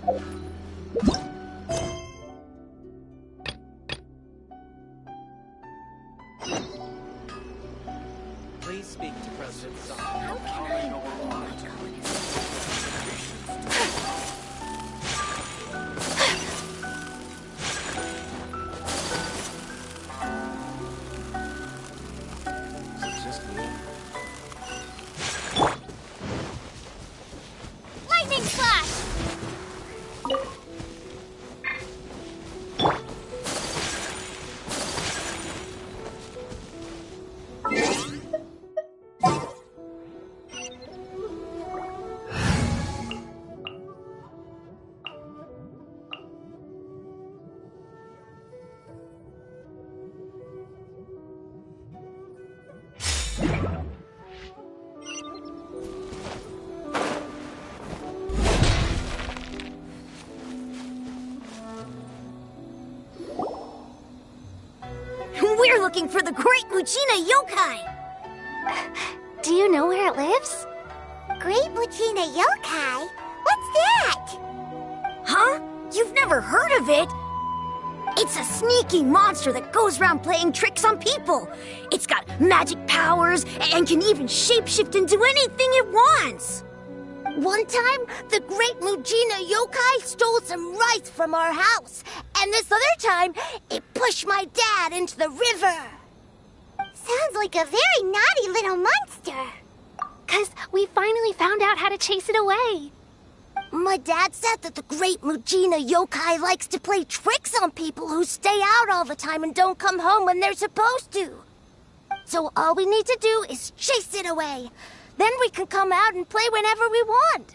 Please speak to President Song. How can I know Is it just me? lightning flash? We're looking for the Great Mujina Yokai! Do you know where it lives? Great Mujina Yokai? What's that? Huh? You've never heard of it? It's a sneaky monster that goes around playing tricks on people. It's got magic powers and can even shapeshift into anything it wants. One time, the Great Mujina Yokai stole some rice from our house. And this other time, it pushed my dad into the river. Sounds like a very naughty little monster. 'Cause we finally found out how to chase it away. My dad said that the Great Mujina Yokai likes to play tricks on people who stay out all the time and don't come home when they're supposed to. So all we need to do is chase it away. Then we can come out and play whenever we want.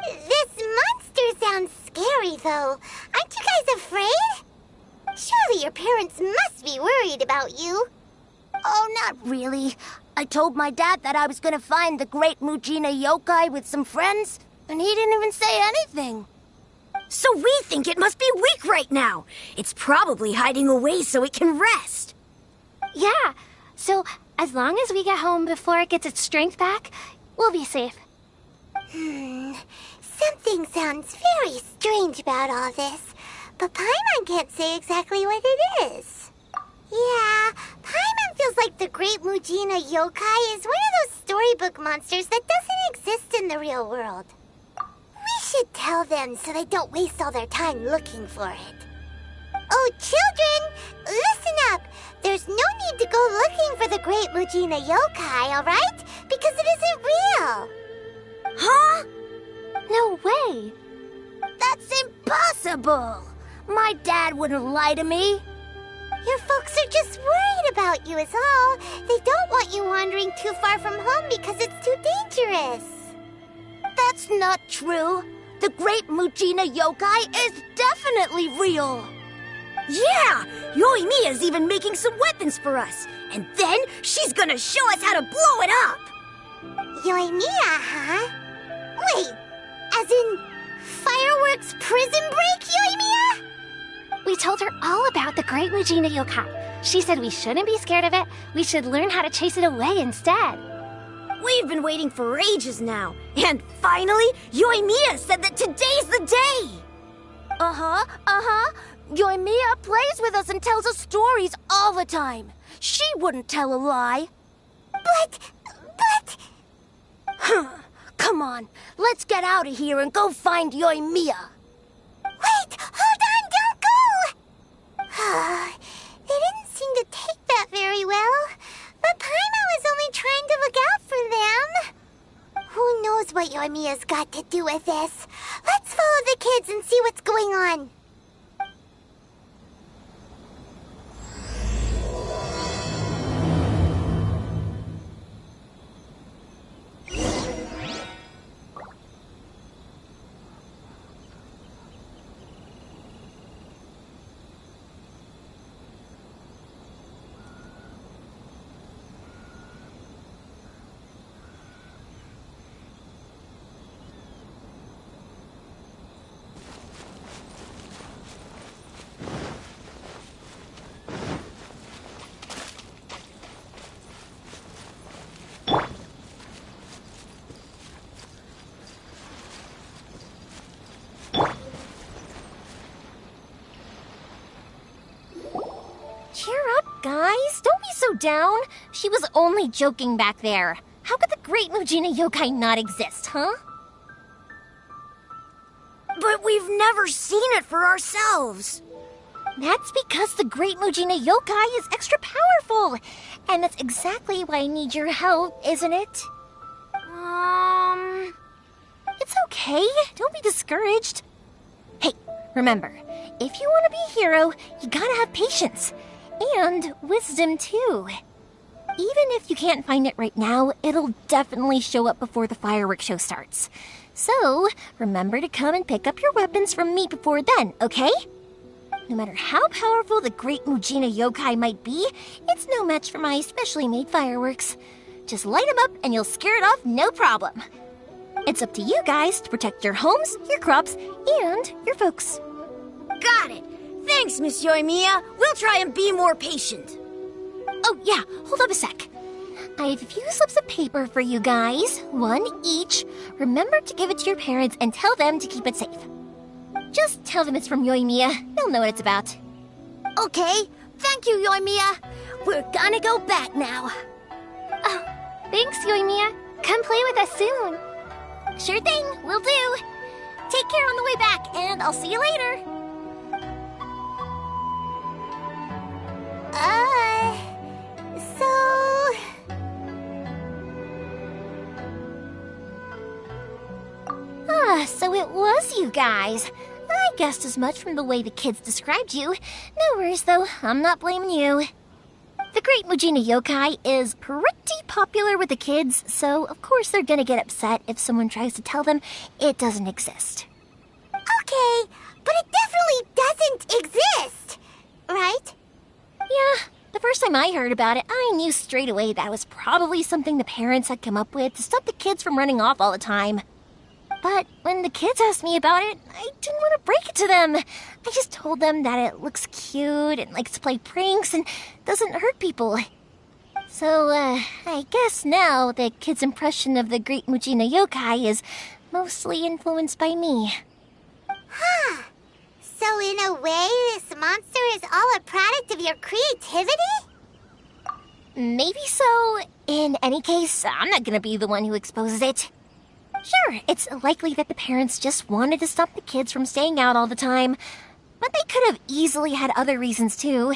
This monster sounds scary, though. Aren't you guys afraid? Surely your parents must be worried about you. Oh, not really. I told my dad that I was gonna find the Great Mujina Yokai with some friends, and he didn't even say anything. So we think it must be weak right now. It's probably hiding away so it can rest. Yeah, so as long as we get home before it gets its strength back, we'll be safe. Something sounds very strange about all this, but Paimon can't say exactly what it is. Yeah, Paimon feels like the Great Mujina Yokai is one of those storybook monsters that doesn't exist in the real world. We should tell them so they don't waste all their time looking for it. Oh, children, listen up. There's no need to go looking for the Great Mujina Yokai, all right? Because it isn't real. Huh? No way! That's impossible! My dad wouldn't lie to me. Your folks are just worried about you is all. They don't want you wandering too far from home because it's too dangerous. That's not true. The Great Mujina Yokai is definitely real. Yeah! Yoimiya's even making some weapons for us. And then she's gonna show us how to blow it up! Yoimiya, huh? Wait, as in fireworks prison break, Yoimiya? We told her all about the Great Mujina Yokai. She said we shouldn't be scared of it. We should learn how to chase it away instead. We've been waiting for ages now. And finally, Yoimiya said that today's the day! Uh-huh. Yoimiya plays with us and tells us stories all the time. She wouldn't tell a lie. But... Come on, let's get out of here and go find Yoimiya. Wait, hold on, don't go! They didn't seem to take that very well. But Paimon was only trying to look out for them. Who knows what Yoimiya's got to do with this? Let's follow the kids and see what's going on. guys, don't be so down. She was only joking back there. How could the Great Mujina Yokai not exist, huh? But we've never seen it for ourselves. That's because the Great Mujina Yokai is extra powerful. And that's exactly why I need your help, isn't it? It's okay. Don't be discouraged. Hey, remember, if you want to be a hero, you gotta have patience. And wisdom, too. Even if you can't find it right now, it'll definitely show up before the fireworks show starts. So, remember to come and pick up your weapons from me before then, okay? No matter how powerful the Great Mujina Yokai might be, it's no match for my specially made fireworks. Just light them up and you'll scare it off no problem. It's up to you guys to protect your homes, your crops, and your folks. Got it. Thanks, Miss Yoimiya. We'll try and be more patient. Oh, yeah, hold up a sec. I have a few slips of paper for you guys, one each. Remember to give it to your parents and tell them to keep it safe. Just tell them it's from Yoimiya. They'll know what it's about. Okay. Thank you, Yoimiya. We're gonna go back now. Oh, thanks, Yoimiya. Come play with us soon. Sure thing, will do. Take care on the way back, and I'll see you later. So it was you guys. I guessed as much from the way the kids described you. No worries, though. I'm not blaming you. The Great Mujina Yokai is pretty popular with the kids, so of course they're gonna get upset if someone tries to tell them it doesn't exist. Okay, but it definitely doesn't exist, right? Yeah, the first time I heard about it, I knew straight away that was probably something the parents had come up with to stop the kids from running off all the time. But when the kids asked me about it, I didn't want to break it to them. I just told them that it looks cute and likes to play pranks and doesn't hurt people. So, I guess now the kids' impression of the Great Mujina Yokai is mostly influenced by me. Huh. So in a way, this monster is all a product of your creativity? Maybe so. In any case, I'm not gonna be the one who exposes it. Sure, it's likely that the parents just wanted to stop the kids from staying out all the time, but they could have easily had other reasons too.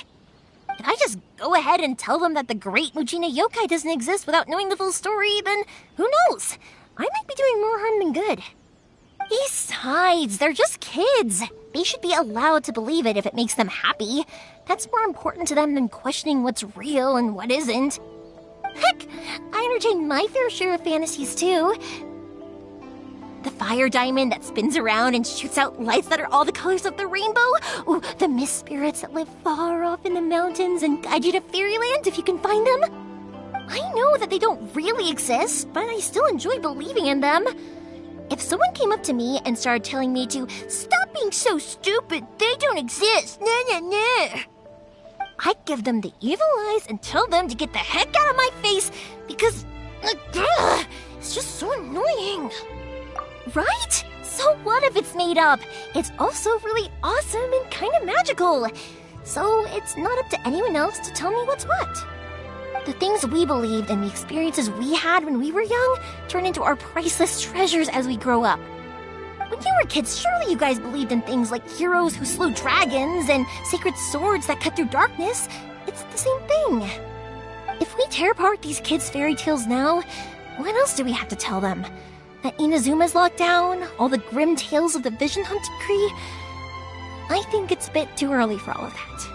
If I just go ahead and tell them that the Great Mujina Yokai doesn't exist without knowing the full story, then who knows? I might be doing more harm than good. Besides, they're just kids. They should be allowed to believe it if it makes them happy. That's more important to them than questioning what's real and what isn't. Heck, I entertain my fair share of fantasies too. The fire diamond that spins around and shoots out lights that are all the colors of the rainbow. Ooh, the mist spirits that live far off in the mountains and guide you to fairyland if you can find them. I know that they don't really exist, but I still enjoy believing in them. If someone came up to me and started telling me to stop being so stupid, they don't exist, I'd give them the evil eyes and tell them to get the heck out of my face because it's just so annoying. Right? So what if it's made up? It's also really awesome and kind of magical. So it's not up to anyone else to tell me what's what. The things we believed and the experiences we had when we were young turn into our priceless treasures as we grow up. When you were kids, surely you guys believed in things like heroes who slew dragons and sacred swords that cut through darkness. It's the same thing. If we tear apart these kids' fairy tales now, what else do we have to tell them? That Inazuma's locked down? All the grim tales of the Vision Hunt Decree? I think it's a bit too early for all of that.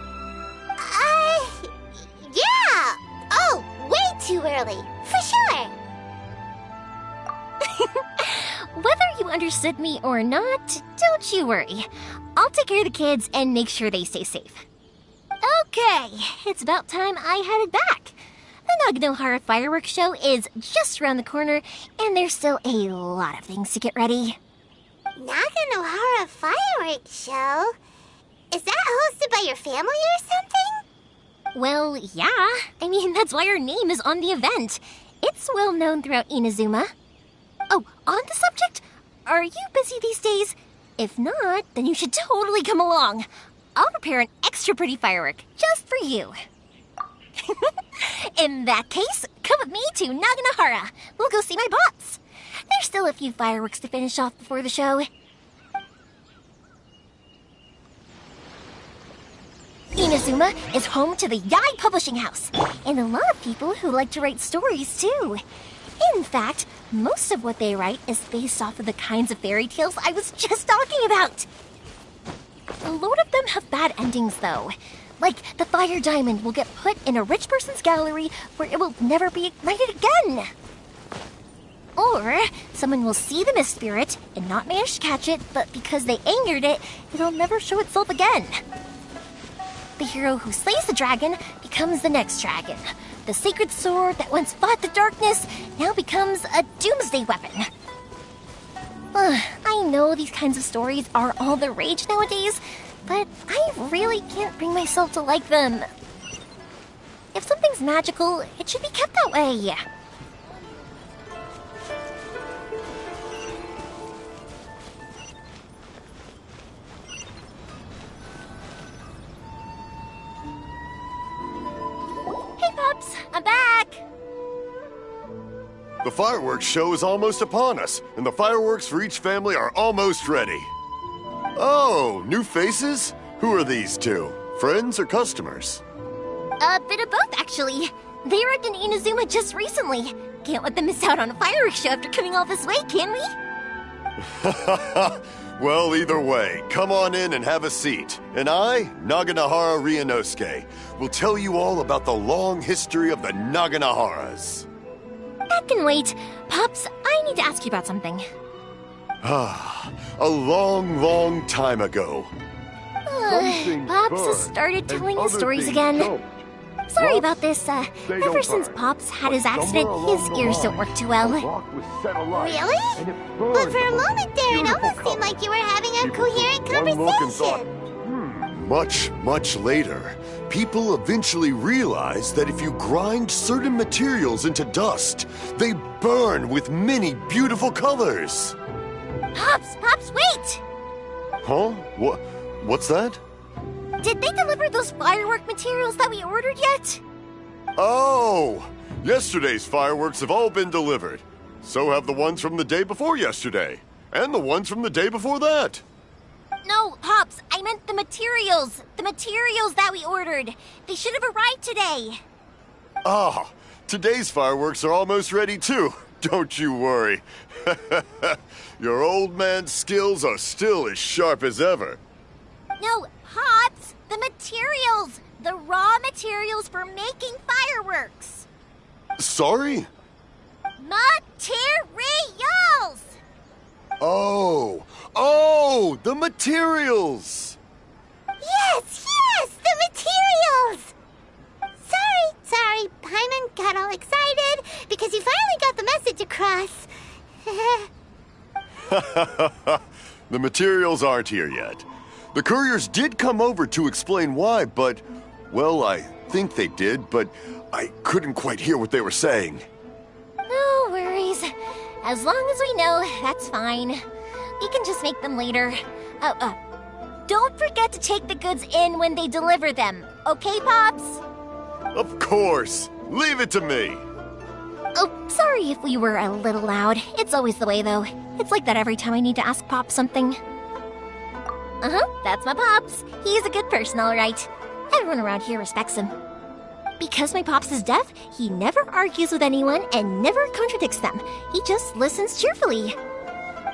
Yeah! Oh, way too early, for sure! Whether you understood me or not, don't you worry. I'll take care of the kids and make sure they stay safe. Okay, it's about time I headed back. The Naganohara fireworks show is just around the corner, and there's still a lot of things to get ready. Naganohara fireworks show? Is that hosted by your family or something? Well, yeah. I mean, that's why our name is on the event. It's well known throughout Inazuma. Oh, on the subject, are you busy these days? If not, then you should totally come along. I'll prepare an extra pretty firework just for you. In that case, come with me to Naganahara. We'll go see my pops. There's still a few fireworks to finish off before the show. Inazuma is home to the Yai Publishing House, and a lot of people who like to write stories too. In fact, most of what they write is based off of the kinds of fairy tales I was just talking about. A lot of them have bad endings though. Like, the fire diamond will get put in a rich person's gallery where it will never be ignited again. Or, someone will see the mist spirit and not manage to catch it, but because they angered it, it'll never show itself again. The hero who slays the dragon becomes the next dragon. The sacred sword that once fought the darkness now becomes a doomsday weapon. I know these kinds of stories are all the rage nowadays, but I really can't bring myself to like them. If something's magical, it should be kept that way. Hey, Pops, I'm back! The fireworks show is almost upon us, and the fireworks for each family are almost ready. Oh, new faces? Who are these two? Friends or customers? A bit of both, actually. They arrived in Inazuma just recently. Can't let them miss out on a fireworks show after coming all this way, can we? Well, either way, come on in and have a seat. And I, Naganahara Ryunosuke, will tell you all about the long history of the Naganaharas. That can wait. Pops, I need to ask you about something. A long, long time ago. Pops has started telling his stories again. Sorry about this. Ever since Pops had his accident, his ears don't work too well. Really? But for a moment there, it almost seemed like you were having a coherent conversation. Much, much later, people eventually realized that if you grind certain materials into dust, they burn with many beautiful colors. Pops, wait! Huh? What's that? Did they deliver those firework materials that we ordered yet? Oh! Yesterday's fireworks have all been delivered. So have the ones from the day before yesterday. And the ones from the day before that. No, Pops, I meant the materials. The materials that we ordered. They should have arrived today. Ah, today's fireworks are almost ready too. Don't you worry. Your old man's skills are still as sharp as ever. No, Pops, the materials. The raw materials for making fireworks. Sorry? Materials! Oh, the materials! Yes, the materials! Sorry, Paimon got all excited because you finally got the message across. The materials aren't here yet. The couriers did come over to explain why, but, well, I think they did, but I couldn't quite hear what they were saying. No worries. As long as we know, that's fine. We can just make them later. Don't forget to take the goods in when they deliver them. Okay, Pops? Of course. Leave it to me. Oh, sorry if we were a little loud. It's always the way, though. It's like that every time I need to ask Pops something. That's my Pops. He's a good person, all right. Everyone around here respects him. Because my Pops is deaf, he never argues with anyone and never contradicts them. He just listens cheerfully.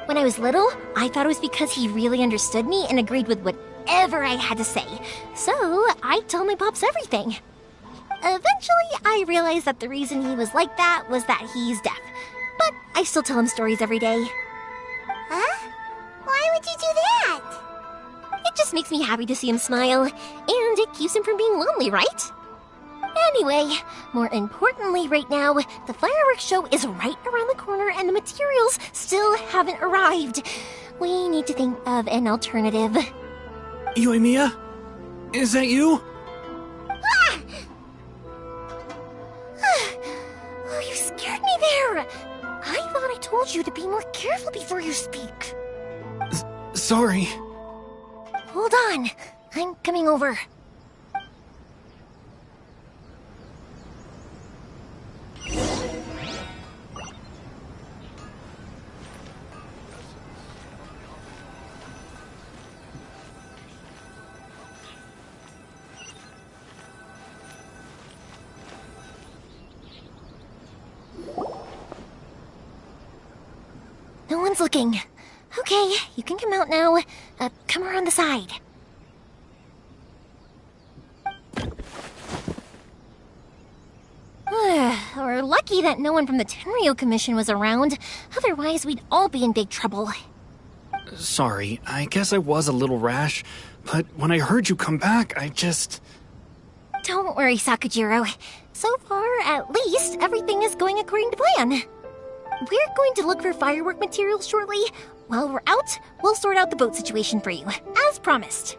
When I was little, I thought it was because he really understood me and agreed with whatever I had to say. So, I told my Pops everything. Eventually, I realized that the reason he was like that was that he's deaf. But I still tell him stories every day. Huh? Why would you do that? It just makes me happy to see him smile, and it keeps him from being lonely, right? Anyway, more importantly right now, the fireworks show is right around the corner and the materials still haven't arrived. We need to think of an alternative. Yoimiya? Is that you? Oh, you scared me there! I thought I told you to be more careful before you speak. Sorry. Hold on, I'm coming over. one's looking. Okay, you can come out now. Come around the side. We're lucky that no one from the Tenryo Commission was around. Otherwise, we'd all be in big trouble. Sorry, I guess I was a little rash, but when I heard you come back, I just... Don't worry, Sakujiro. So far, at least, everything is going according to plan. We're going to look for firework materials shortly. While we're out, we'll sort out the boat situation for you, as promised.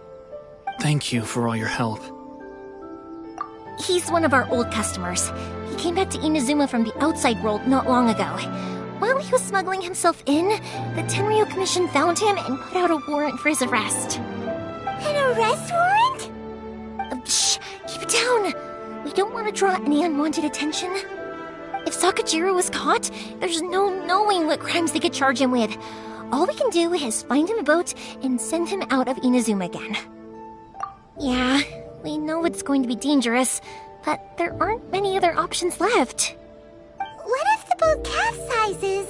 Thank you for all your help. He's one of our old customers. He came back to Inazuma from the outside world not long ago. While he was smuggling himself in, the Tenryo Commission found him and put out a warrant for his arrest. An arrest warrant? Shh! Keep it down! We don't want to draw any unwanted attention. If Sakujiro was caught, there's no knowing what crimes they could charge him with. All we can do is find him a boat and send him out of Inazuma again. Yeah, we know it's going to be dangerous, but there aren't many other options left. What if the boat capsizes?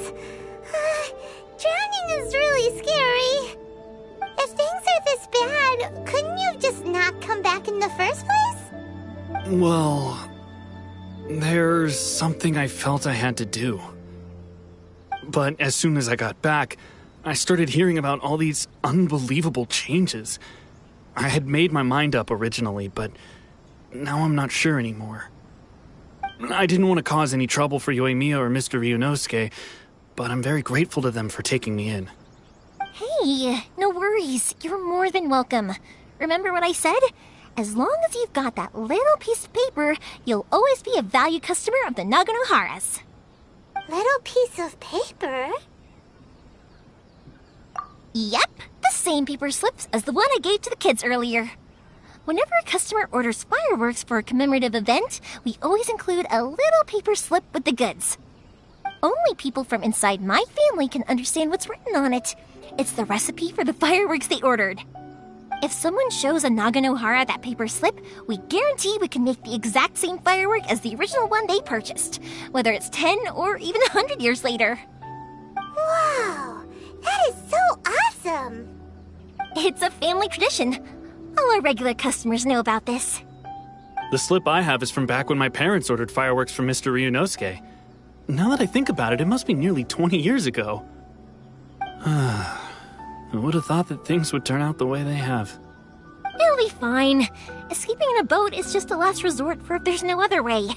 Drowning is really scary. If things are this bad, couldn't you have just not come back in the first place? Well, there's something I felt I had to do. But as soon as I got back, I started hearing about all these unbelievable changes. I had made my mind up originally, but now I'm not sure anymore. I didn't want to cause any trouble for Yoimiya or Mr. Ryunosuke, but I'm very grateful to them for taking me in. Hey, no worries. You're more than welcome. Remember what I said? As long as you've got that little piece of paper, you'll always be a valued customer of the Naganoharas. Little piece of paper? Yep, the same paper slips as the one I gave to the kids earlier. Whenever a customer orders fireworks for a commemorative event, we always include a little paper slip with the goods. Only people from inside my family can understand what's written on it. It's the recipe for the fireworks they ordered. If someone shows a Naganohara that paper slip, we guarantee we can make the exact same firework as the original one they purchased, whether it's 10 or even 100 years later. Wow, that is so awesome! It's a family tradition. All our regular customers know about this. The slip I have is from back when my parents ordered fireworks from Mr. Ryunosuke. Now that I think about it, it must be nearly 20 years ago. I would have thought that things would turn out the way they have. It'll be fine. Escaping in a boat is just a last resort for if there's no other way.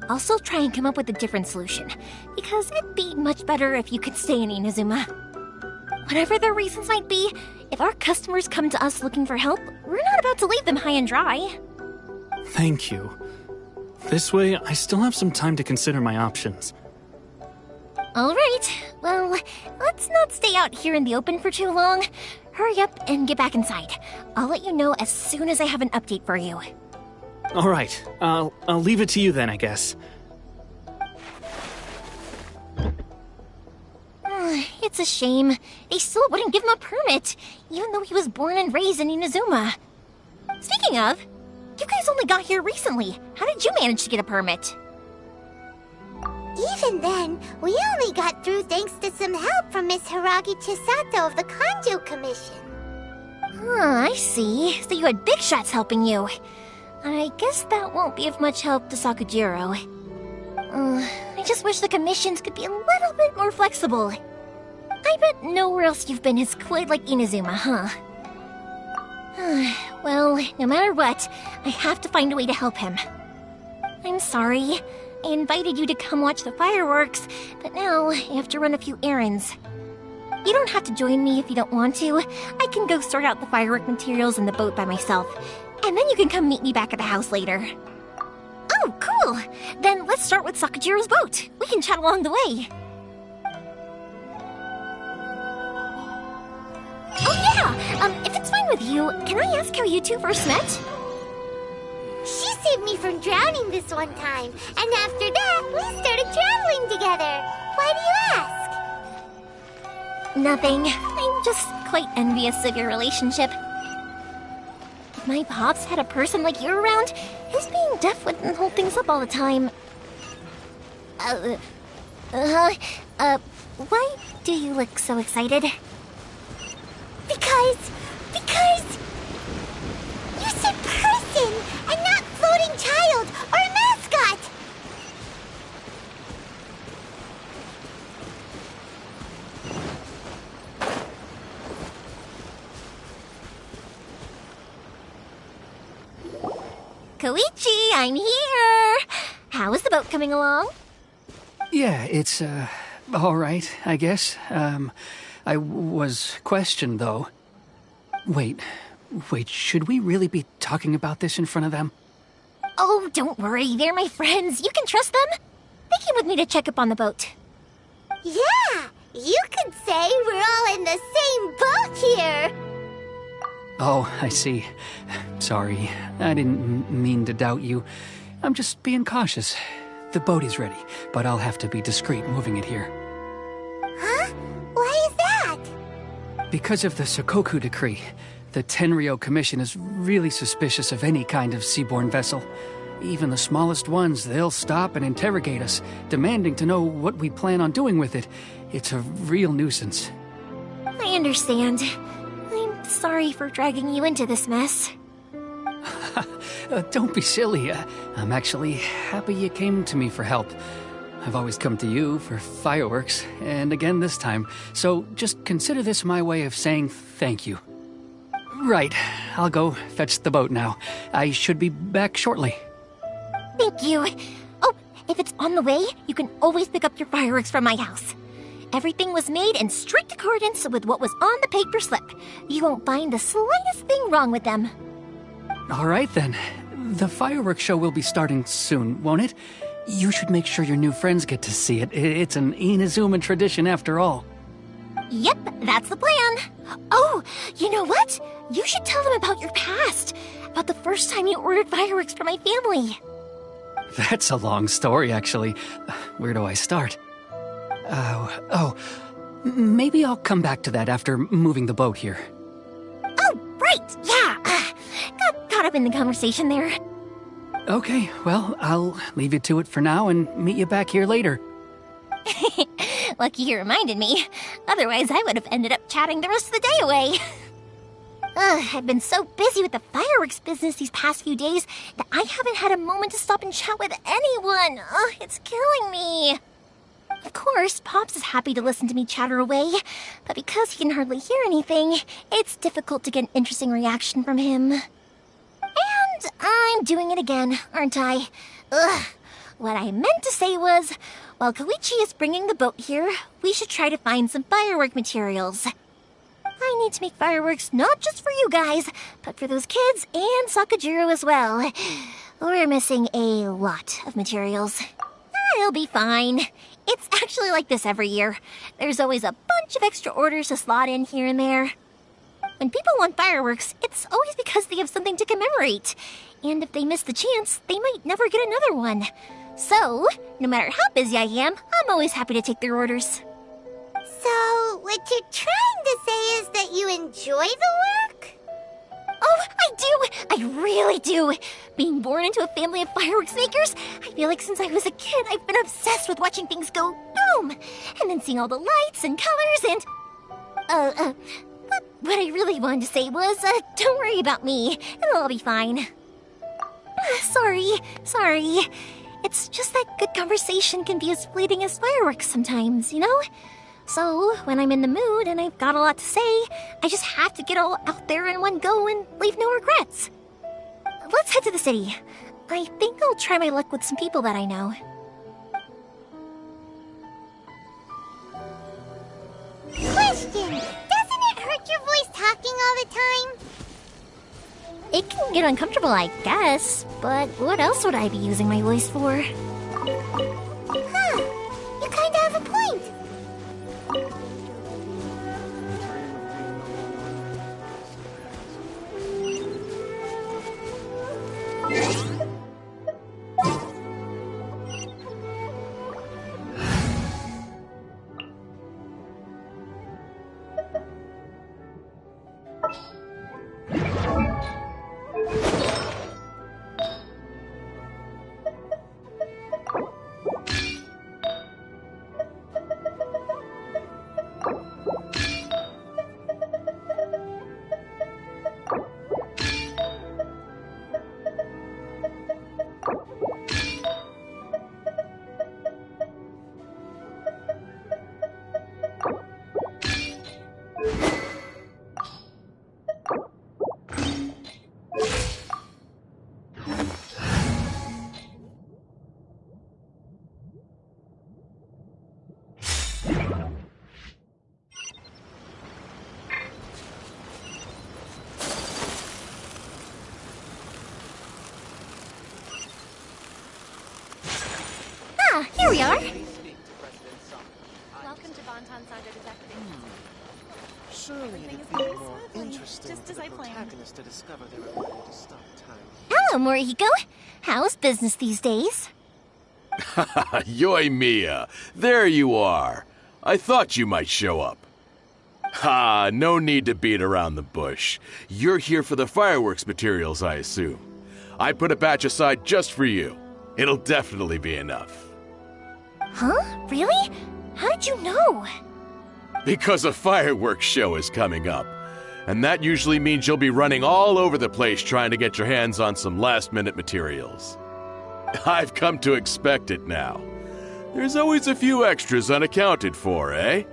I'll still try and come up with a different solution, because it'd be much better if you could stay in Inazuma. Whatever their reasons might be, if our customers come to us looking for help, we're not about to leave them high and dry. Thank you. This way, I still have some time to consider my options. All right, well, let's not stay out here in the open for too long. Hurry up and get back inside. I'll let you know as soon as I have an update for you. All right, I'll leave it to you then, I guess. It's a shame. They still wouldn't give him a permit, even though he was born and raised in Inazuma. Speaking of, you guys only got here recently. How did you manage to get a permit? Even then, we only got through thanks to some help from Miss Hiragi Chisato of the Kanjo Commission. I see. So you had big shots helping you. I guess that won't be of much help to Sakujiro. I just wish the commissions could be a little bit more flexible. I bet nowhere else you've been is quite like Inazuma, huh? Well, no matter what, I have to find a way to help him. I'm sorry. I invited you to come watch the fireworks, but now I have to run a few errands. You don't have to join me if you don't want to. I can go sort out the firework materials in the boat by myself, and then you can come meet me back at the house later. Oh, cool! Then let's start with Sakujiro's boat. We can chat along the way. Oh yeah! If it's fine with you, can I ask how you two first met? She saved me from drowning this one time, and after that, we started traveling together. Why do you ask? Nothing. I'm just quite envious of your relationship. If my pops had a person like you around, his being deaf wouldn't hold things up all the time. Why do you look so excited? Because you said person and not floating child or mascot. Koichi, I'm here! How is the boat coming along? Yeah, it's, all right, I guess. I was questioned, though. Wait, should we really be talking about this in front of them? Oh, don't worry, they're my friends. You can trust them. They came with me to check up on the boat. Yeah, you could say we're all in the same boat here. Oh, I see. Sorry, I didn't mean to doubt you. I'm just being cautious. The boat is ready, but I'll have to be discreet moving it here. Huh? Why is that? Because of the Sokoku decree, the Tenryo Commission is really suspicious of any kind of seaborne vessel. Even the smallest ones, they'll stop and interrogate us, demanding to know what we plan on doing with it. It's a real nuisance. I understand. I'm sorry for dragging you into this mess. Don't be silly. I'm actually happy you came to me for help. I've always come to you for fireworks, and again this time, so just consider this my way of saying thank you. Right, I'll go fetch the boat now. I should be back shortly. Thank you. Oh, if it's on the way, you can always pick up your fireworks from my house. Everything was made in strict accordance with what was on the paper slip. You won't find the slightest thing wrong with them. All right, then. The fireworks show will be starting soon, won't it? You should make sure your new friends get to see it. It's an Inazuma tradition after all. Yep, that's the plan. Oh, you know what? You should tell them about your past. About the first time you ordered fireworks for my family. That's a long story, actually. Where do I start? Maybe I'll come back to that after moving the boat here. Oh, right, yeah. Got caught up in the conversation there. Okay, well, I'll leave you to it for now and meet you back here later. Lucky you reminded me. Otherwise, I would have ended up chatting the rest of the day away. I've been so busy with the fireworks business these past few days that I haven't had a moment to stop and chat with anyone. It's killing me. Of course, Pops is happy to listen to me chatter away, but because he can hardly hear anything, it's difficult to get an interesting reaction from him. And I'm doing it again, aren't I? What I meant to say was, while Koichi is bringing the boat here, we should try to find some firework materials. I need to make fireworks not just for you guys, but for those kids and Sakajiro as well. We're missing a lot of materials. It'll be fine. It's actually like this every year. There's always a bunch of extra orders to slot in here and there. When people want fireworks, it's always because they have something to commemorate. And if they miss the chance, they might never get another one. So, no matter how busy I am, I'm always happy to take their orders. So, what you're trying to say is that you enjoy the work? Oh, I do! I really do! Being born into a family of fireworks makers, I feel like since I was a kid, I've been obsessed with watching things go boom! And then seeing all the lights and colors and... What I really wanted to say was, don't worry about me. It'll all be fine. Sorry. It's just that good conversation can be as fleeting as fireworks sometimes, you know? So, when I'm in the mood and I've got a lot to say, I just have to get all out there in one go and leave no regrets. Let's head to the city. I think I'll try my luck with some people that I know. Question! Doesn't it hurt your voice talking all the time? It can get uncomfortable, I guess, but what else would I be using my voice for? Huh. You kinda have a point. Here we are. Welcome to Bonton Saga Detective. Surely it'd be more interesting just for as the I planned. protagonist to discover their ability to stop time. Hello, Morihiko. How's business these days? Yoimiya, there you are. I thought you might show up. Ha, no need to beat around the bush. You're here for the fireworks materials, I assume. I put a batch aside just for you. It'll definitely be enough. Huh? Really? How did you know? Because a fireworks show is coming up. And that usually means you'll be running all over the place trying to get your hands on some last-minute materials. I've come to expect it now. There's always a few extras unaccounted for, eh?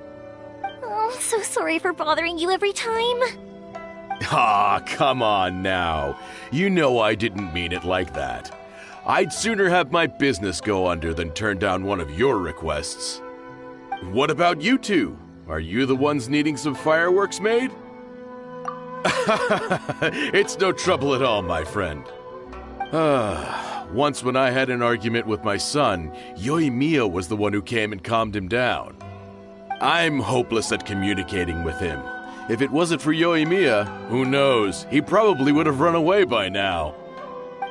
Oh, I'm so sorry for bothering you every time. Ah, come on now. You know I didn't mean it like that. I'd sooner have my business go under than turn down one of your requests. What about you two? Are you the ones needing some fireworks made? It's no trouble at all, my friend. Once when I had an argument with my son, Yoimiya was the one who came and calmed him down. I'm hopeless at communicating with him. If it wasn't for Yoimiya, who knows, he probably would have run away by now.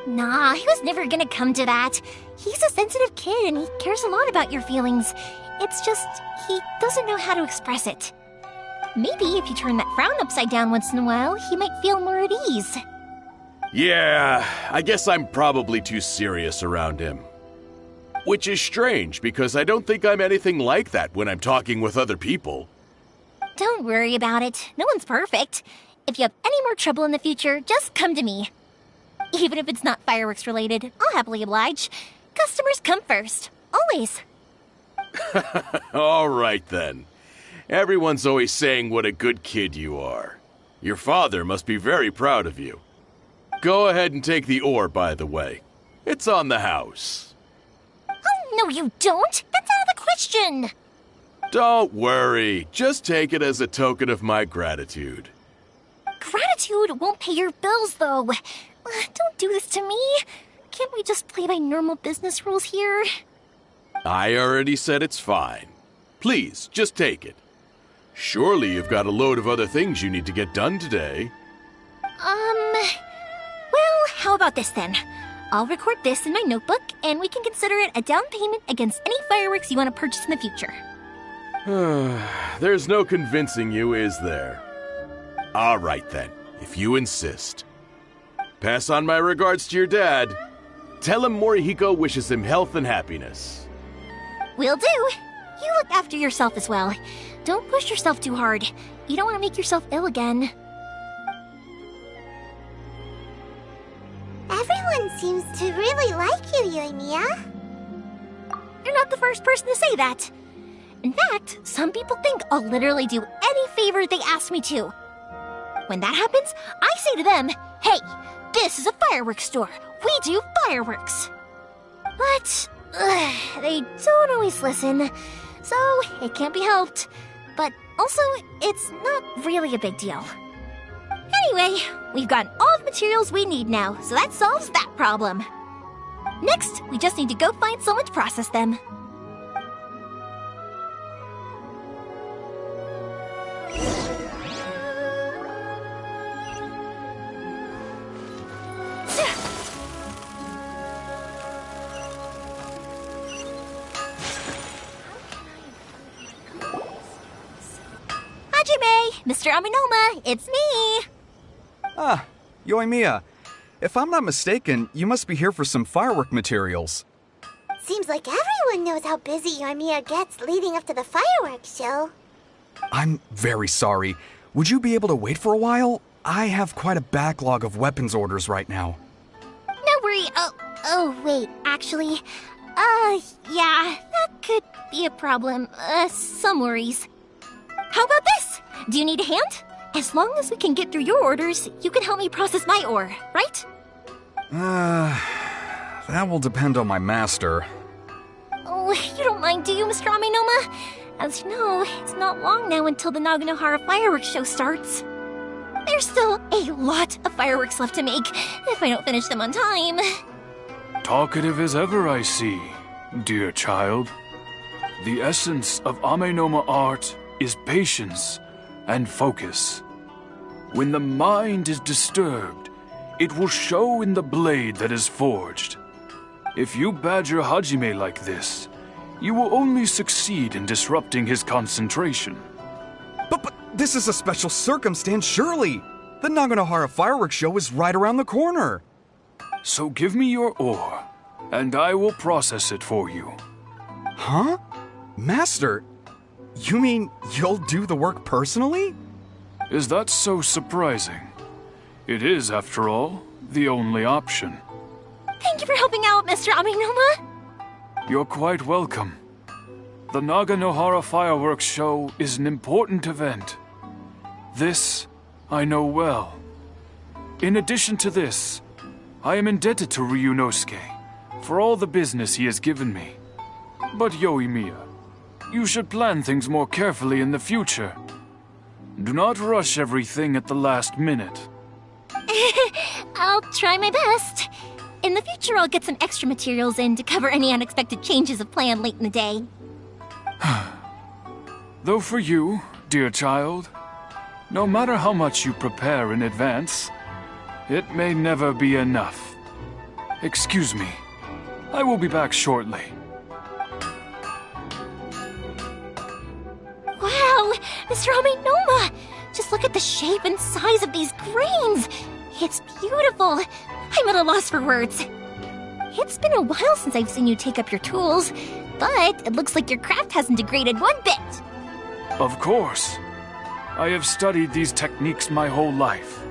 Nah, he was never gonna come to that. He's a sensitive kid and he cares a lot about your feelings. It's just, he doesn't know how to express it. Maybe if you turn that frown upside down once in a while, he might feel more at ease. Yeah, I guess I'm probably too serious around him. Which is strange, because I don't think I'm anything like that when I'm talking with other people. Don't worry about it. No one's perfect. If you have any more trouble in the future, just come to me. Even if it's not fireworks related, I'll happily oblige. Customers come first. Always. All right, then. Everyone's always saying what a good kid you are. Your father must be very proud of you. Go ahead and take the ore, by the way. It's on the house. Oh, no you don't! That's out of the question! Don't worry. Just take it as a token of my gratitude. Gratitude won't pay your bills, though. Don't do this to me. Can't we just play by normal business rules here? I already said it's fine. Please, just take it. Surely you've got a load of other things you need to get done today. Well, how about this then? I'll record this in my notebook, and we can consider it a down payment against any fireworks you want to purchase in the future. There's no convincing you, is there? All right then, if you insist. Pass on my regards to your dad. Tell him Morihiko wishes him health and happiness. Will do. You look after yourself as well. Don't push yourself too hard. You don't want to make yourself ill again. Everyone seems to really like you, Yoimiya. You're not the first person to say that. In fact, some people think I'll literally do any favor they ask me to. When that happens, I say to them, hey, this is a fireworks store. We do fireworks. But they don't always listen, so it can't be helped. But also, it's not really a big deal. Anyway, we've got all the materials we need now, so that solves that problem. Next, we just need to go find someone to process them. Mr. Aminoma, it's me! Ah, Yoimiya. If I'm not mistaken, you must be here for some firework materials. Seems like everyone knows how busy Yoimiya gets leading up to the fireworks show. I'm very sorry. Would you be able to wait for a while? I have quite a backlog of weapons orders right now. No worry. Oh, wait, actually. Yeah, that could be a problem. Some worries. How about this? Do you need a hand? As long as we can get through your orders, you can help me process my ore, right? That will depend on my master. Oh, you don't mind, do you, Mr. Aminoma? As you know, it's not long now until the Naganohara fireworks show starts. There's still a lot of fireworks left to make, if I don't finish them on time. Talkative as ever, I see. Dear child, the essence of Amenoma art is patience and focus. When the mind is disturbed, it will show in the blade that is forged. If you badger Hajime like this, you will only succeed in disrupting his concentration. But this is a special circumstance, surely. The Naganohara fireworks show is right around the corner. So give me your ore, and I will process it for you. Huh? Master, you mean you'll do the work personally? Is that so surprising? It is, after all, the only option. Thank you for helping out, Mr. Amenoma. You're quite welcome. The Naganohara fireworks show is an important event. This I know well. In addition to this, I am indebted to Ryunosuke for all the business he has given me. But Yoimiya, you should plan things more carefully in the future. Do not rush everything at the last minute. I'll try my best. In the future, I'll get some extra materials in to cover any unexpected changes of plan late in the day. Though for you, dear child, no matter how much you prepare in advance, it may never be enough. Excuse me. I will be back shortly. Wow, Mr. Amenoma! Just look at the shape and size of these grains! It's beautiful! I'm at a loss for words. It's been a while since I've seen you take up your tools, but it looks like your craft hasn't degraded one bit. Of course. I have studied these techniques my whole life.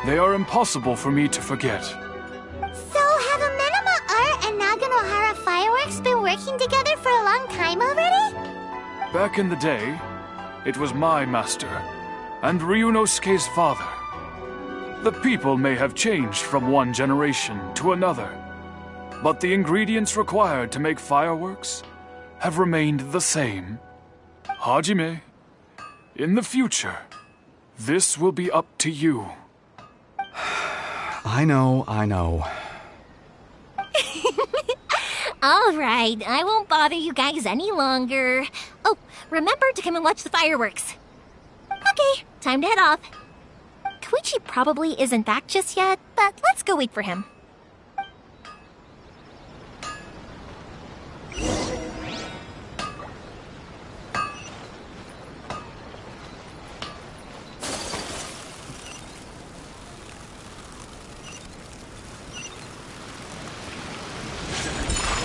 They are impossible for me to forget. So have Amenoma Art and Naganohara Fireworks been working together for a long time already? Back in the day, it was my master, and Ryunosuke's father. The people may have changed from one generation to another, but the ingredients required to make fireworks have remained the same. Hajime, in the future, this will be up to you. I know. All right, I won't bother you guys any longer. Oh, remember to come and watch the fireworks. Okay, time to head off. Koichi probably isn't back just yet, but let's go wait for him.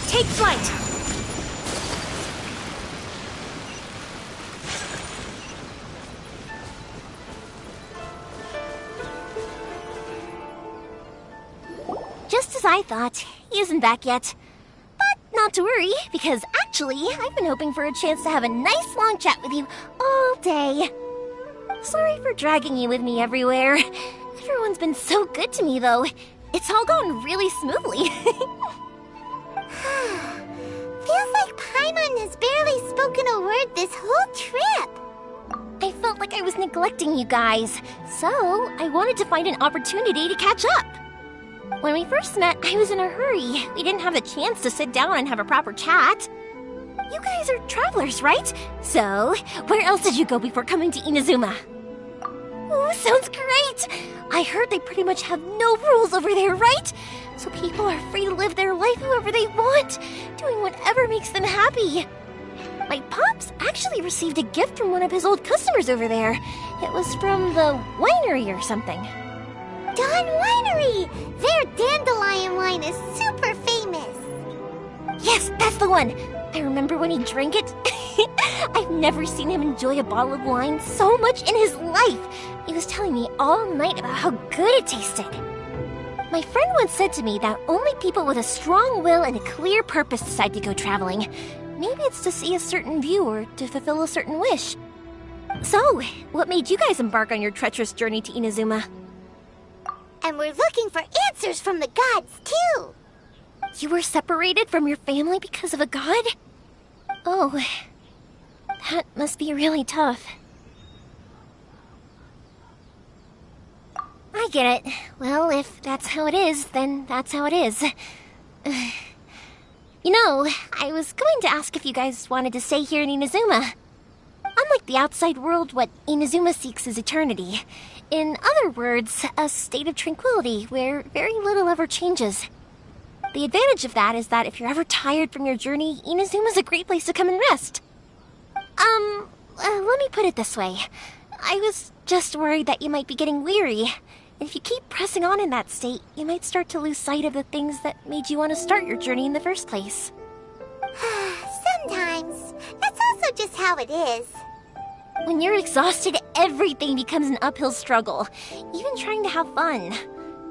Take flight! Just as I thought, he isn't back yet. But not to worry, because actually, I've been hoping for a chance to have a nice long chat with you all day. Sorry for dragging you with me everywhere. Everyone's been so good to me, though. It's all gone really smoothly. Feels like Paimon has barely spoken a word this whole trip. I felt like I was neglecting you guys, so I wanted to find an opportunity to catch up. When we first met, I was in a hurry. We didn't have the chance to sit down and have a proper chat. You guys are travelers, right? So, where else did you go before coming to Inazuma? Ooh, sounds great! I heard they pretty much have no rules over there, right? So people are free to live their life however they want, doing whatever makes them happy. My pops actually received a gift from one of his old customers over there. It was from the winery or something. Dawn Winery! Their dandelion wine is super famous. Yes, that's the one. I remember when he drank it. I've never seen him enjoy a bottle of wine so much in his life. He was telling me all night about how good it tasted. My friend once said to me that only people with a strong will and a clear purpose decide to go traveling. Maybe it's to see a certain view or to fulfill a certain wish. So, what made you guys embark on your treacherous journey to Inazuma? And we're looking for answers from the gods, too. You were separated from your family because of a god? Oh, that must be really tough. I get it. Well, if that's how it is, then that's how it is. You know, I was going to ask if you guys wanted to stay here in Inazuma. Unlike the outside world, what Inazuma seeks is eternity. In other words, a state of tranquility where very little ever changes. The advantage of that is that if you're ever tired from your journey, Inazuma's a great place to come and rest. Let me put it this way. I was just worried that you might be getting weary. And if you keep pressing on in that state, you might start to lose sight of the things that made you want to start your journey in the first place. Sometimes. That's also just how it is. When you're exhausted, everything becomes an uphill struggle. Even trying to have fun.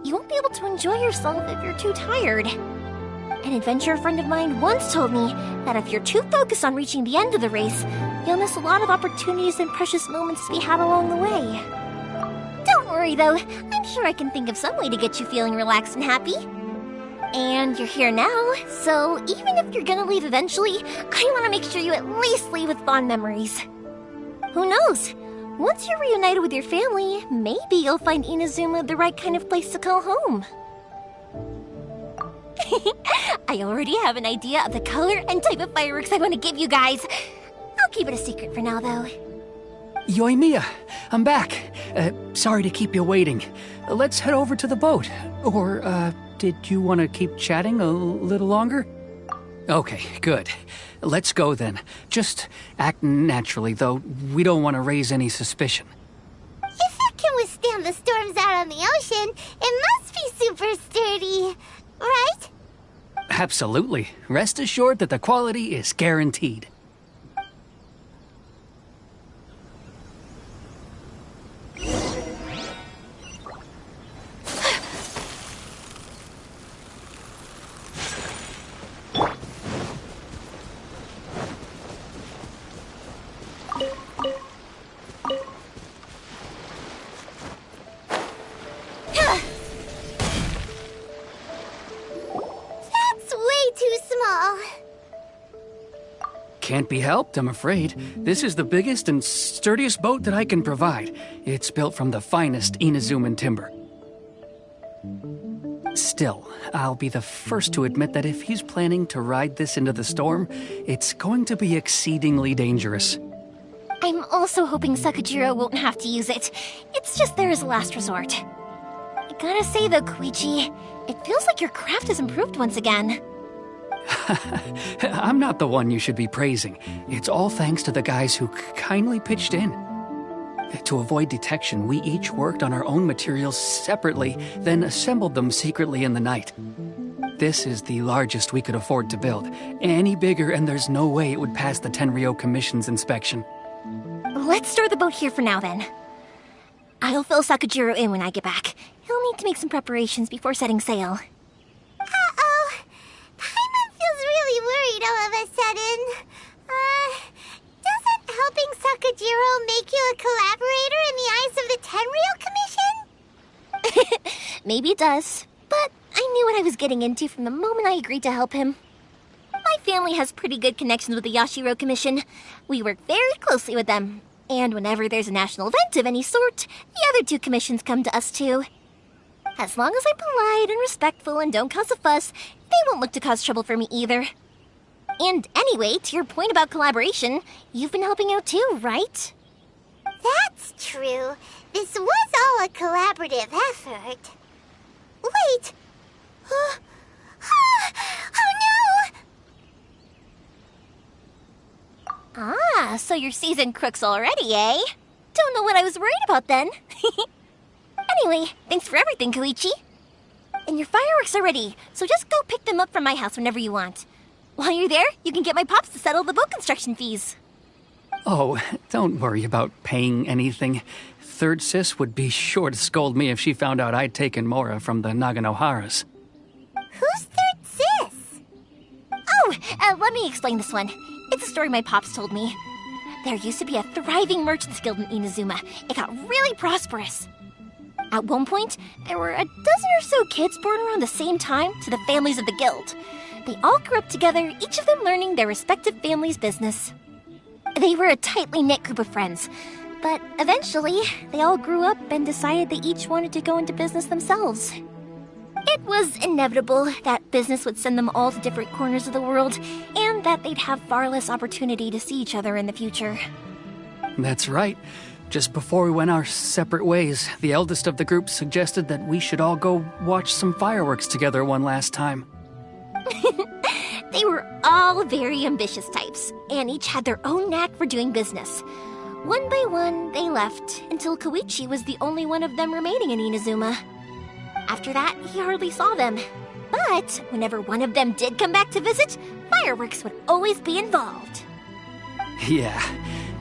You won't be able to enjoy yourself if you're too tired. An adventurer friend of mine once told me that if you're too focused on reaching the end of the race, you'll miss a lot of opportunities and precious moments to be had along the way. Don't worry though, I'm sure I can think of some way to get you feeling relaxed and happy. And you're here now, so even if you're gonna leave eventually, I want to make sure you at least leave with fond memories. Who knows? Once you're reunited with your family, maybe you'll find Inazuma the right kind of place to call home. I already have an idea of the color and type of fireworks I want to give you guys. I'll keep it a secret for now, though. Yoimiya, I'm back. Sorry to keep you waiting. Let's head over to the boat. Or, did you want to keep chatting a little longer? Okay, good. Let's go then. Just act naturally, though. We don't want to raise any suspicion. If it can withstand the storms out on the ocean, it must be super sturdy, right? Absolutely. Rest assured that the quality is guaranteed. Can't be helped, I'm afraid. This is the biggest and sturdiest boat that I can provide. It's built from the finest Inazuman timber. Still, I'll be the first to admit that if he's planning to ride this into the storm, it's going to be exceedingly dangerous. I'm also hoping Sakujiro won't have to use it. It's just there as a last resort. I gotta say though, Koichi, it feels like your craft has improved once again. I'm not the one you should be praising. It's all thanks to the guys who kindly pitched in. To avoid detection, we each worked on our own materials separately, then assembled them secretly in the night. This is the largest we could afford to build. Any bigger and there's no way it would pass the Tenryou Commission's inspection. Let's store the boat here for now then. I'll fill Sakujiro in when I get back. He'll need to make some preparations before setting sail. Uh-oh. Paimon feels really worried all of a sudden. Doesn't helping Sakujiro make you a collaborator in the eyes of the Tenryou Commission? Maybe it does, but I knew what I was getting into from the moment I agreed to help him. My family has pretty good connections with the Yashiro Commission. We work very closely with them. And whenever there's a national event of any sort, the other two commissions come to us too. As long as I'm polite and respectful and don't cause a fuss, they won't look to cause trouble for me either. And anyway, to your point about collaboration, you've been helping out too, right? That's true. This was all a collaborative effort. Wait! Oh no! Ah, so you're seasoned crooks already, eh? Don't know what I was worried about then. Anyway, thanks for everything, Koichi. And your fireworks are ready, so just go pick them up from my house whenever you want. While you're there, you can get my pops to settle the boat construction fees. Oh, don't worry about paying anything. Third Sis would be sure to scold me if she found out I'd taken Mora from the Naganoharas. Who's Third Sis? Oh, let me explain this one. It's a story my pops told me. There used to be a thriving merchants guild in Inazuma. It got really prosperous. At one point, there were a dozen or so kids born around the same time to the families of the guild. They all grew up together, each of them learning their respective family's business. They were a tightly knit group of friends, but eventually, they all grew up and decided they each wanted to go into business themselves. It was inevitable that business would send them all to different corners of the world, and that they'd have far less opportunity to see each other in the future. That's right. Just before we went our separate ways, the eldest of the group suggested that we should all go watch some fireworks together one last time. They were all very ambitious types, and each had their own knack for doing business. One by one, they left, until Koichi was the only one of them remaining in Inazuma. After that, he hardly saw them. But whenever one of them did come back to visit, fireworks would always be involved. Yeah,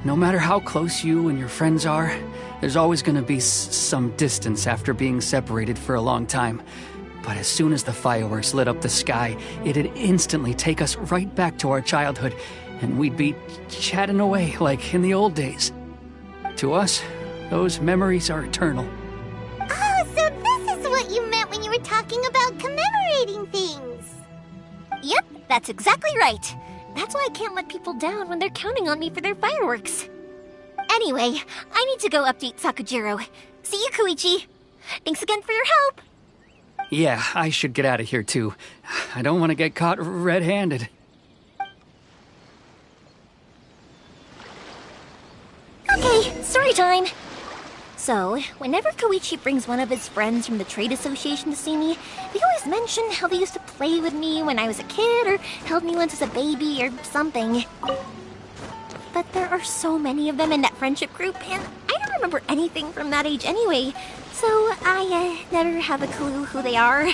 no matter how close you and your friends are, there's always going to be some distance after being separated for a long time. But as soon as the fireworks lit up the sky, it'd instantly take us right back to our childhood, and we'd be chatting away like in the old days. To us, those memories are eternal. Oh, so this is what you meant when you were talking about commemorating things. Yep, that's exactly right. That's why I can't let people down when they're counting on me for their fireworks. Anyway, I need to go update Sakujiro. See you, Koichi. Thanks again for your help. Yeah, I should get out of here too. I don't want to get caught red-handed. Okay, story time. So, whenever Koichi brings one of his friends from the trade association to see me, they always mention how they used to play with me when I was a kid or held me once as a baby or something. But there are so many of them in that friendship group, and I don't remember anything from that age anyway, so I never have a clue who they are.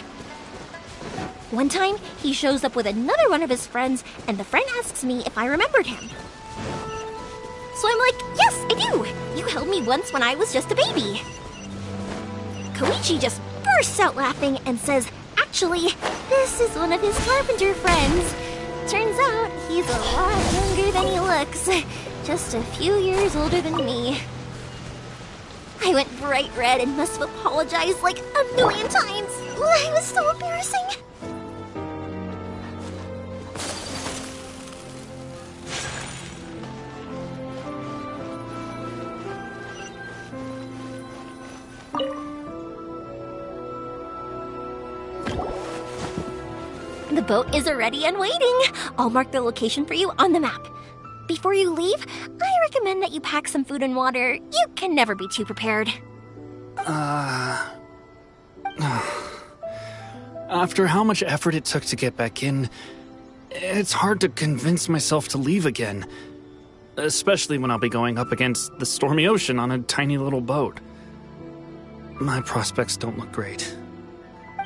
One time, he shows up with another one of his friends, and the friend asks me if I remembered him. So I'm like, yes, I do! You held me once when I was just a baby. Koichi just bursts out laughing and says, actually, this is one of his carpenter friends. Turns out he's a lot younger than he looks. Just a few years older than me. I went bright red and must have apologized like a million times. It was so embarrassing. The boat is ready and waiting. I'll mark the location for you on the map. Before you leave, I recommend that you pack some food and water. You can never be too prepared. After how much effort it took to get back in, it's hard to convince myself to leave again. Especially when I'll be going up against the stormy ocean on a tiny little boat. My prospects don't look great.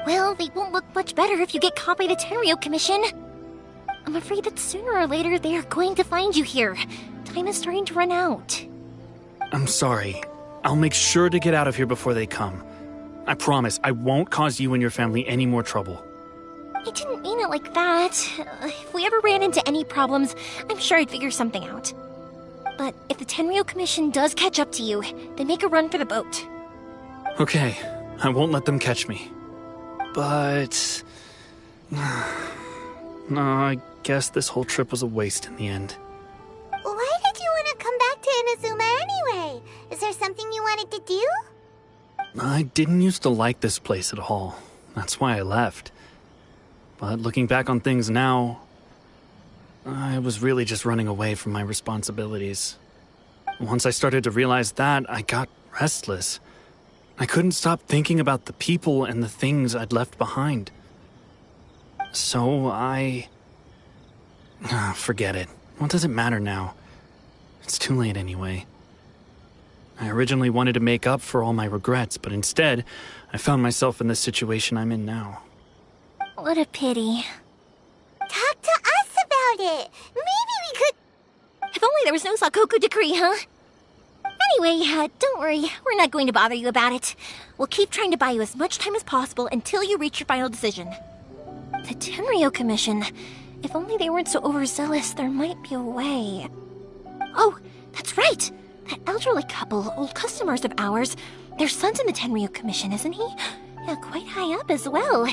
Well, they won't look much better if you get caught by the Tenryou Commission. I'm afraid that sooner or later they are going to find you here. Time is starting to run out. I'm sorry. I'll make sure to get out of here before they come. I promise I won't cause you and your family any more trouble. I didn't mean it like that. If we ever ran into any problems, I'm sure I'd figure something out. But if the Tenryou Commission does catch up to you, then make a run for the boat. Okay, I won't let them catch me. But... no, I guess this whole trip was a waste in the end. Why did you want to come back to Inazuma anyway? Is there something you wanted to do? I didn't used to like this place at all. That's why I left. But looking back on things now, I was really just running away from my responsibilities. Once I started to realize that, I got restless. I couldn't stop thinking about the people and the things I'd left behind. So forget it. What does it matter now? It's too late anyway. I originally wanted to make up for all my regrets, but instead, I found myself in the situation I'm in now. What a pity. Talk to us about it. Maybe we could... If only there was no Sakoku decree, huh? Anyway, don't worry. We're not going to bother you about it. We'll keep trying to buy you as much time as possible until you reach your final decision. The Tenryou Commission. If only they weren't so overzealous, there might be a way. Oh, that's right! That elderly couple, old customers of ours, their son's in the Tenryou Commission, isn't he? Yeah, quite high up as well.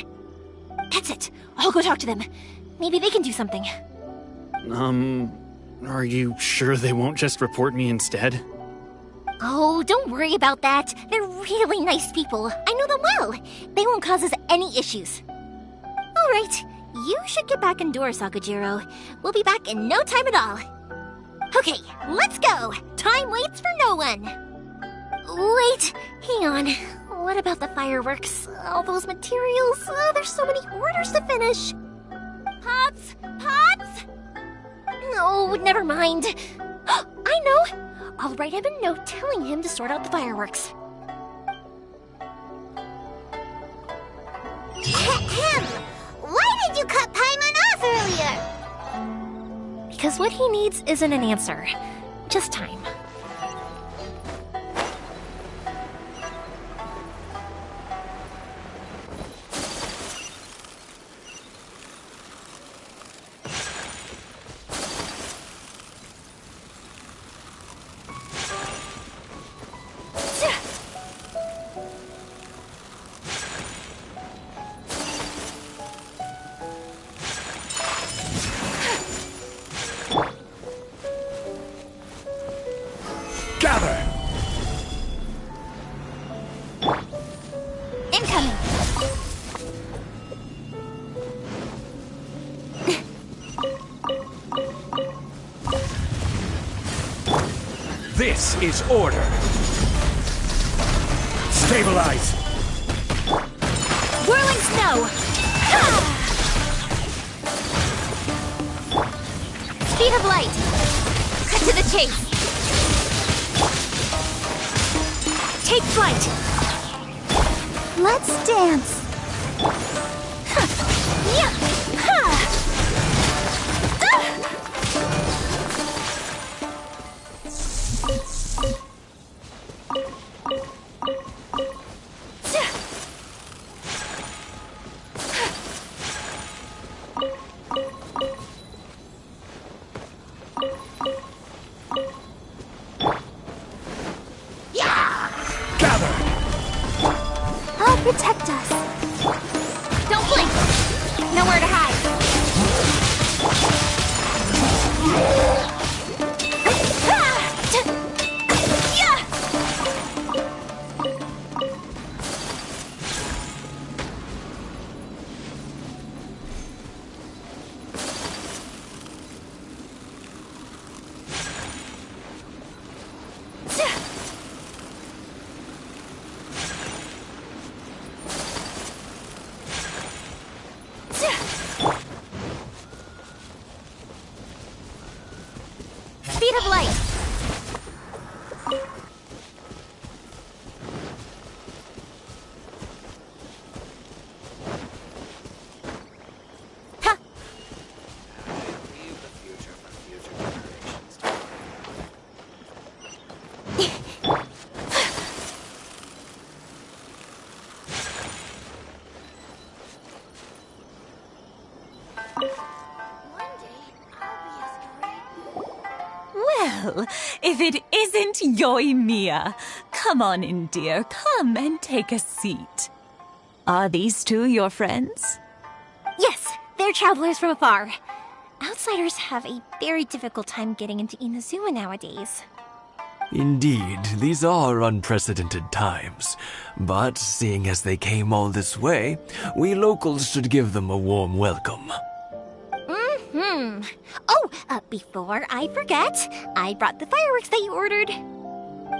That's it. I'll go talk to them. Maybe they can do something. Are you sure they won't just report me instead? Oh, don't worry about that. They're really nice people. I know them well. They won't cause us any issues. All right, you should get back indoors, Sakajiro. We'll be back in no time at all. Okay, let's go. Time waits for no one. Wait, hang on. What about the fireworks? All those materials? Oh, there's so many orders to finish. Pots? Pots? Oh, never mind. I know. I'll write him a note telling him to sort out the fireworks. Ahem! Why did you cut Paimon off earlier? Because what he needs isn't an answer, just time. This is order. Stabilize. Whirling snow. Speed of light. Cut to the chase. Take flight. Let's dance. Yeah. Protect us. Don't blink. Nowhere to hide. Speed of light. Ha! Leave the future for future generations to Well, if it isn't Yoimiya. Come on in, dear. Come and take a seat. Are these two your friends? Yes, they're travelers from afar. Outsiders have a very difficult time getting into Inazuma nowadays. Indeed, these are unprecedented times. But seeing as they came all this way, we locals should give them a warm welcome. Oh, before I forget, I brought the fireworks that you ordered.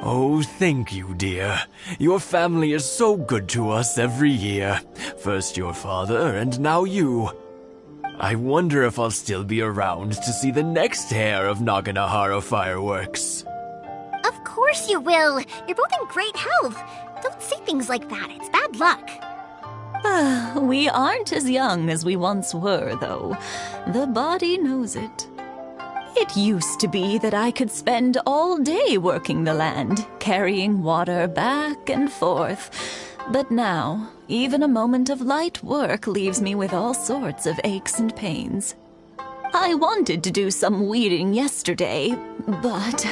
Oh, thank you, dear. Your family is so good to us every year. First your father, and now you. I wonder if I'll still be around to see the next hair of Naganohara fireworks. Of course you will. You're both in great health. Don't say things like that. It's bad luck. We aren't as young as we once were, though. The body knows it. It used to be that I could spend all day working the land, carrying water back and forth. But now, even a moment of light work leaves me with all sorts of aches and pains. I wanted to do some weeding yesterday, but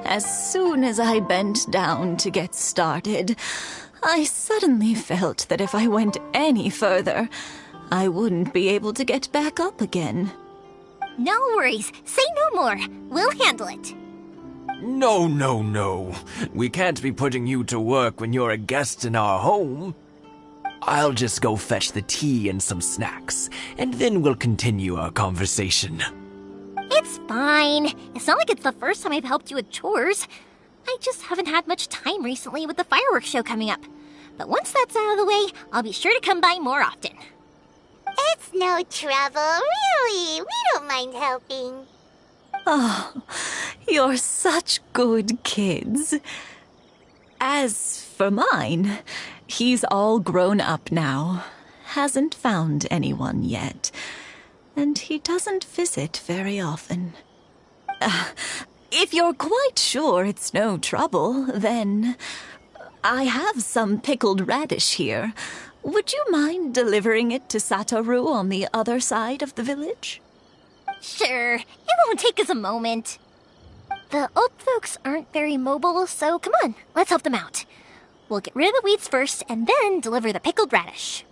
as soon as I bent down to get started, I suddenly felt that if I went any further, I wouldn't be able to get back up again. No worries. Say no more. We'll handle it. No, no, no. We can't be putting you to work when you're a guest in our home. I'll just go fetch the tea and some snacks, and then we'll continue our conversation. It's fine. It's not like it's the first time I've helped you with chores. I just haven't had much time recently with the fireworks show coming up. But once that's out of the way, I'll be sure to come by more often. It's no trouble, really. We don't mind helping. Oh, you're such good kids. As for mine, he's all grown up now. Hasn't found anyone yet. And he doesn't visit very often. If you're quite sure it's no trouble, then I have some pickled radish here. Would you mind delivering it to Satoru on the other side of the village? Sure, it won't take us a moment. The old folks aren't very mobile, so come on, let's help them out. We'll get rid of the weeds first and then deliver the pickled radish.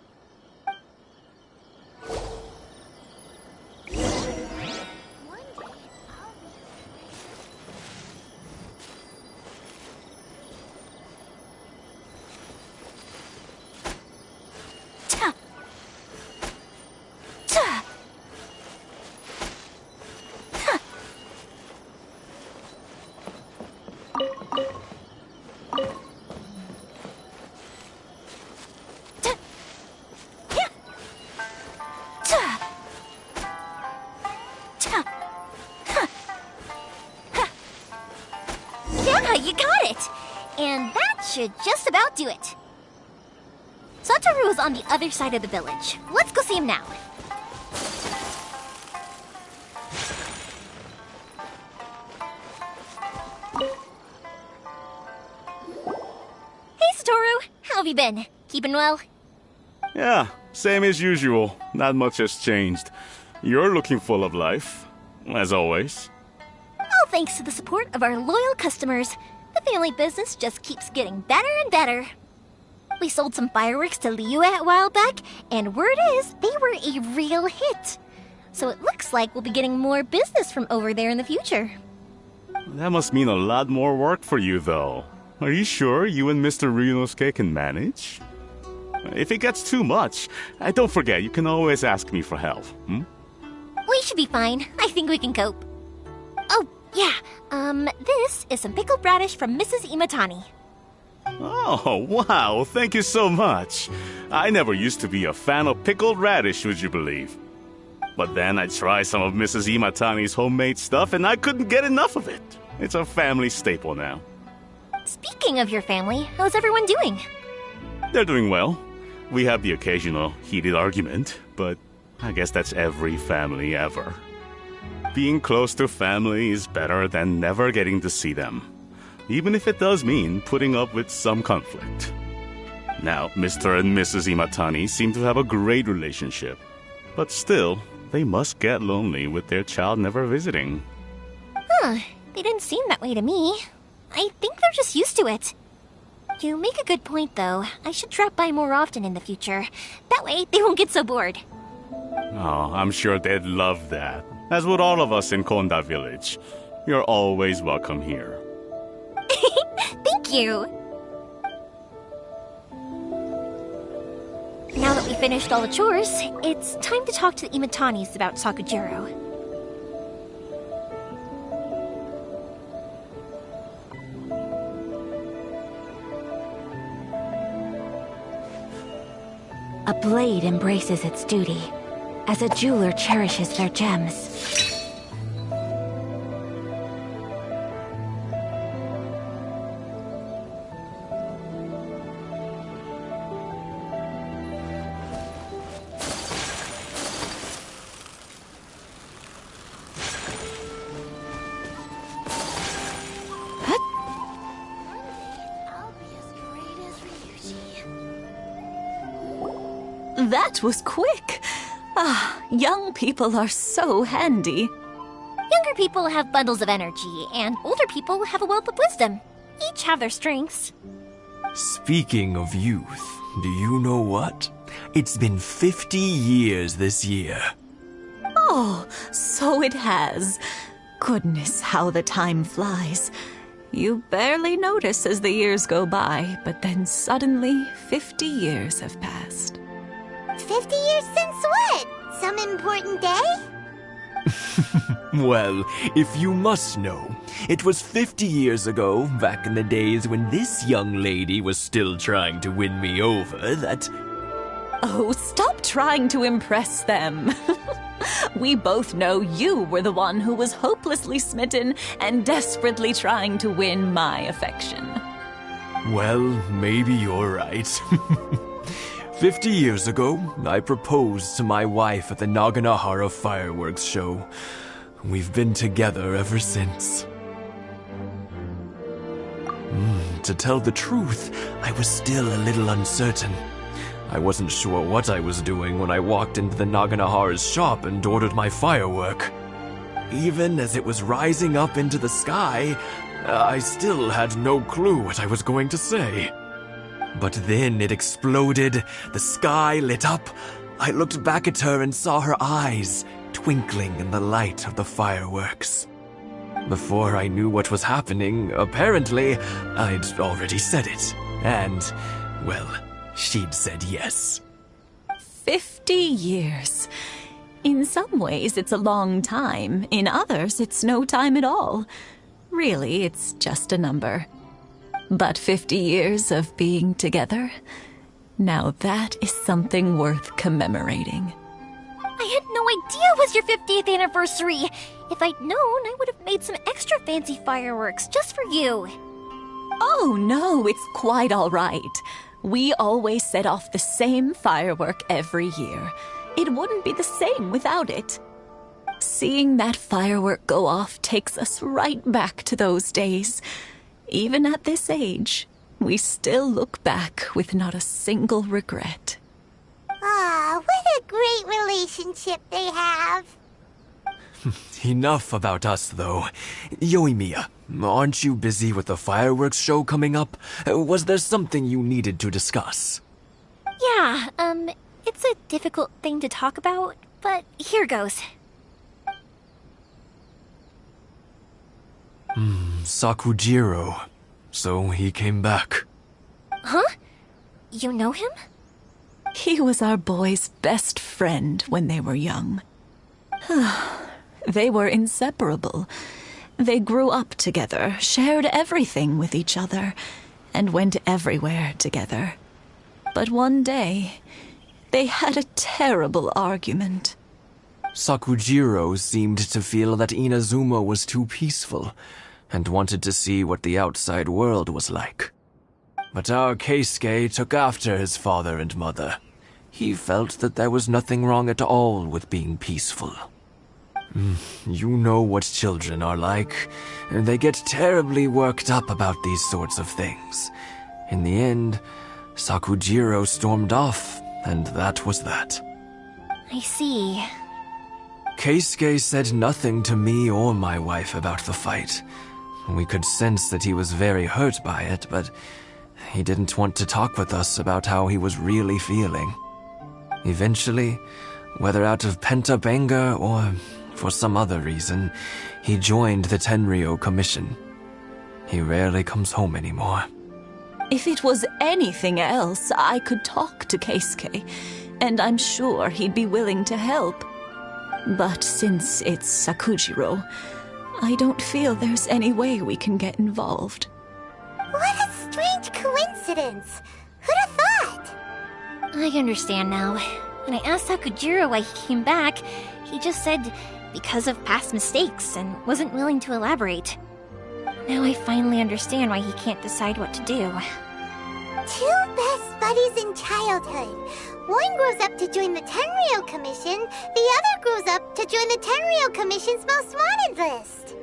Yeah, you got it! And that should just about do it. Satoru is on the other side of the village. Let's go see him now. Hey, Satoru! How have you been? Keeping well? Yeah, same as usual. Not much has changed. You're looking full of life, as always. All thanks to the support of our loyal customers, the family business just keeps getting better and better. We sold some fireworks to Liyue a while back, and word is they were a real hit. So it looks like we'll be getting more business from over there in the future. That must mean a lot more work for you, though. Are you sure you and Mr. Ryunosuke can manage? If it gets too much, don't forget, you can always ask me for help, We should be fine. I think we can cope. Oh, yeah. This is some pickled radish from Mrs. Imatani. Oh, wow, thank you so much. I never used to be a fan of pickled radish, would you believe? But then I tried some of Mrs. Imatani's homemade stuff and I couldn't get enough of it. It's a family staple now. Speaking of your family, how's everyone doing? They're doing well. We have the occasional heated argument, but I guess that's every family ever. Being close to family is better than never getting to see them, even if it does mean putting up with some conflict. Now, Mr. and Mrs. Imatani seem to have a great relationship, but still, they must get lonely with their child never visiting. Huh, they didn't seem that way to me. I think they're just used to it. You make a good point, though. I should drop by more often in the future. That way, they won't get so bored. Oh, I'm sure they'd love that, as would all of us in Konda Village. You're always welcome here. Thank you! Now that we finished all the chores, it's time to talk to the Imatanis about Sakujiro. A blade embraces its duty, as a jeweler cherishes their gems. That was quick. Young people are so handy. Younger people have bundles of energy, and older people have a wealth of wisdom. Each have their strengths. Speaking of youth, do you know what? It's been 50 years this year. Oh, so it has. Goodness, how the time flies. You barely notice as the years go by, but then suddenly 50 years have passed. 50 years since what? Some important day? Well, if you must know, it was 50 years ago, back in the days when this young lady was still trying to win me over, that... Oh, stop trying to impress them. We both know you were the one who was hopelessly smitten and desperately trying to win my affection. Well, maybe you're right. 50 years ago, I proposed to my wife at the Naganohara fireworks show. We've been together ever since. To tell the truth, I was still a little uncertain. I wasn't sure what I was doing when I walked into the Naganohara's shop and ordered my firework. Even as it was rising up into the sky, I still had no clue what I was going to say. But then it exploded, the sky lit up. I looked back at her and saw her eyes twinkling in the light of the fireworks. Before I knew what was happening, apparently, I'd already said it. And, well, she'd said yes. 50 years. In some ways, it's a long time. In others, it's no time at all. Really, it's just a number. But 50 years of being together, now that is something worth commemorating. I had no idea it was your 50th anniversary. If I'd known, I would have made some extra fancy fireworks just for you. Oh, no, it's quite all right. We always set off the same firework every year. It wouldn't be the same without it. Seeing that firework go off takes us right back to those days. Even at this age, we still look back with not a single regret. Ah, what a great relationship they have. Enough about us, though. Yoimiya, aren't you busy with the fireworks show coming up? Was there something you needed to discuss? Yeah, it's a difficult thing to talk about, but here goes. Sakujiro. So he came back. Huh? You know him? He was our boy's best friend when they were young. They were inseparable. They grew up together, shared everything with each other, and went everywhere together. But one day, they had a terrible argument. Sakujiro seemed to feel that Inazuma was too peaceful, and wanted to see what the outside world was like. But our Keisuke took after his father and mother. He felt that there was nothing wrong at all with being peaceful. You know what children are like. They get terribly worked up about these sorts of things. In the end, Sakujiro stormed off, and that was that. I see. Keisuke said nothing to me or my wife about the fight. We could sense that he was very hurt by it, but he didn't want to talk with us about how he was really feeling. Eventually, whether out of pent-up anger or for some other reason, he joined the Tenryou Commission. He rarely comes home anymore. If it was anything else, I could talk to Keisuke, and I'm sure he'd be willing to help. But since it's Sakujiro, I don't feel there's any way we can get involved. What a strange coincidence. Who'd have thought? I understand now. When I asked Sakujiro why he came back, he just said because of past mistakes and wasn't willing to elaborate. Now I finally understand why he can't decide what to do. Two best buddies in childhood. One grows up to join the Tenryou Commission, the other grows up to join the Tenryou Commission's most wanted list.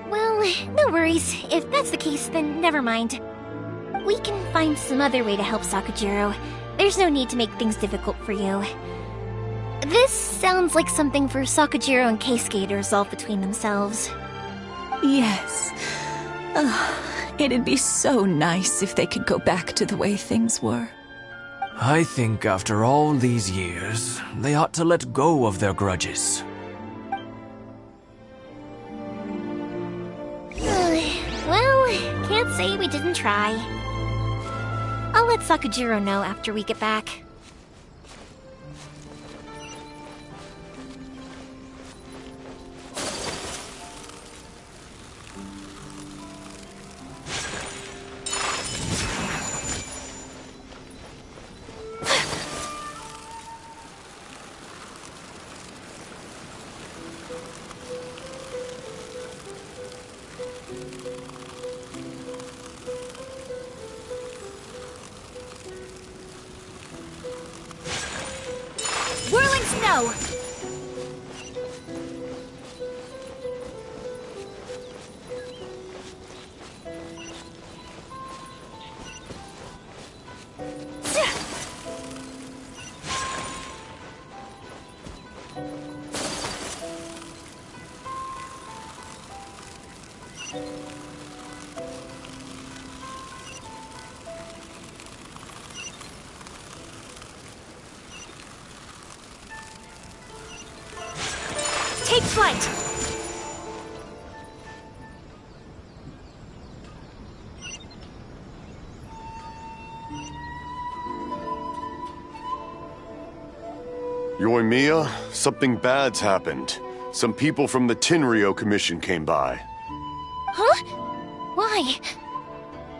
Well, no worries. If that's the case, then never mind. We can find some other way to help Sakujiro. There's no need to make things difficult for you. This sounds like something for Sakujiro and Keisuke to resolve between themselves. Yes. It'd be so nice if they could go back to the way things were. I think after all these years, they ought to let go of their grudges. say we didn't try. I'll let Sakujiro know after we get back. Whirling snow! Take flight! Yoimiya, something bad's happened. Some people from the Tenryou Commission came by. Huh? Why?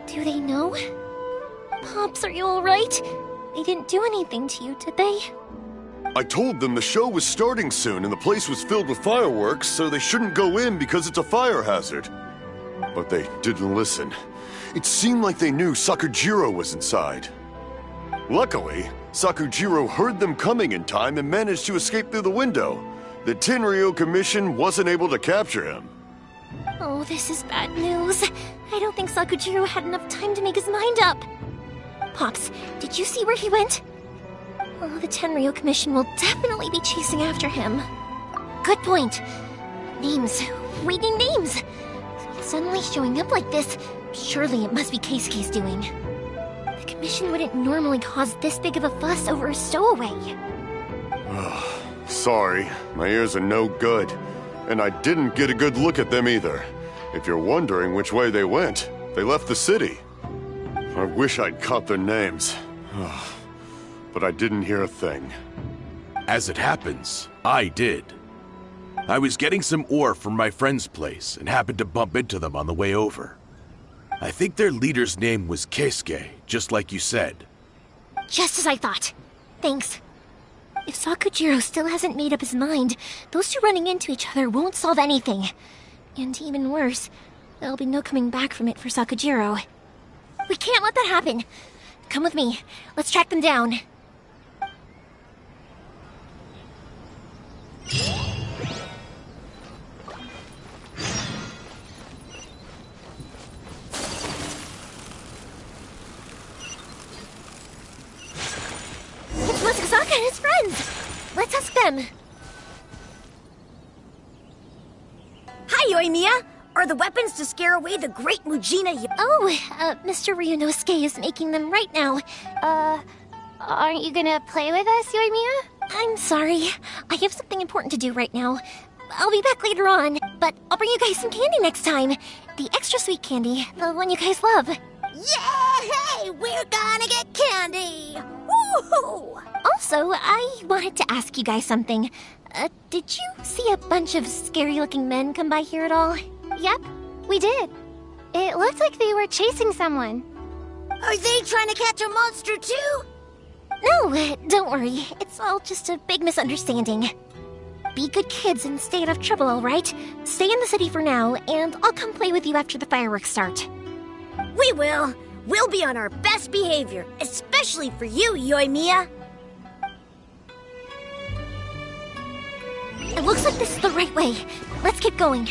Do they know? Pops, are you alright? They didn't do anything to you, did they? I told them the show was starting soon and the place was filled with fireworks, so they shouldn't go in because it's a fire hazard. But they didn't listen. It seemed like they knew Sakujiro was inside. Luckily, Sakujiro heard them coming in time and managed to escape through the window. The Tenryou Commission wasn't able to capture him. Oh, this is bad news. I don't think Sakujiro had enough time to make his mind up. Pops, did you see where he went? Oh, the Tenryou Commission will definitely be chasing after him. Good point. Names. Reading names. Suddenly showing up like this, surely it must be Keisuke's doing. The Commission wouldn't normally cause this big of a fuss over a stowaway. Sorry, my ears are no good. And I didn't get a good look at them either. If you're wondering which way they went, they left the city. I wish I'd caught their names. But I didn't hear a thing. As it happens, I did. I was getting some ore from my friend's place and happened to bump into them on the way over. I think their leader's name was Keisuke, just like you said. Just as I thought. Thanks. If Sakujiro still hasn't made up his mind, those two running into each other won't solve anything. And even worse, there'll be no coming back from it for Sakujiro. We can't let that happen. Come with me. Let's track them down. It's Masakazaka and his friends! Let's ask them. Hi, Yoimiya! Are the weapons to scare away the great Mujina Mr. Ryunosuke is making them right now. Aren't you gonna play with us, Yoimiya? I'm sorry. I have something important to do right now. I'll be back later on, but I'll bring you guys some candy next time. The extra sweet candy, the one you guys love. Yay! We're gonna get candy! Woohoo! Also, I wanted to ask you guys something. Did you see a bunch of scary-looking men come by here at all? Yep, we did. It looked like they were chasing someone. Are they trying to catch a monster too? No, don't worry. It's all just a big misunderstanding. Be good kids and stay out of trouble, alright? Stay in the city for now, and I'll come play with you after the fireworks start. We will. We'll be on our best behavior, especially for you, Yoimiya. It looks like this is the right way. Let's keep going.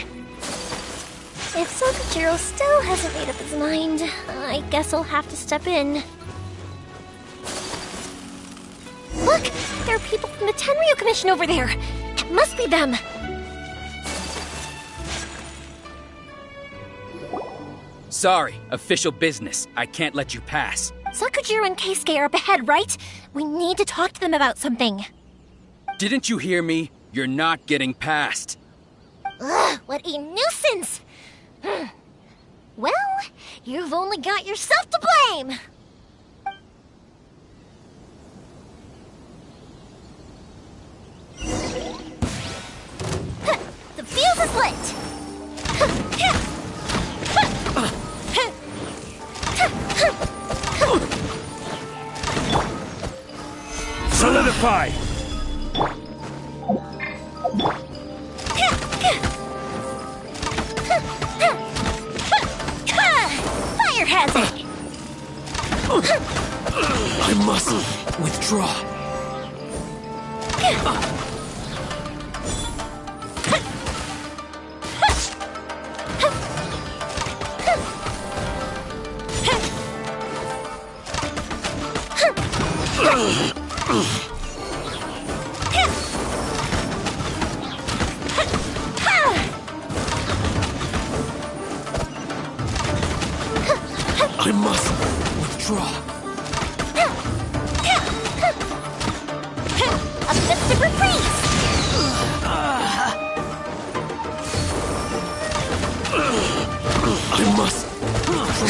If Sakujiro still hasn't made up his mind, I guess I'll have to step in. Look! There are people from the Tenryou Commission over there! It must be them! Sorry, official business. I can't let you pass. Sakujiro and Keisuke are up ahead, right? We need to talk to them about something. Didn't you hear me? You're not getting past. Ugh, what a nuisance! Well, you've only got yourself to blame! The fuse is lit! Solidify! Fire hazard! I must withdraw. I must withdraw. A mystic reprise! I must withdraw.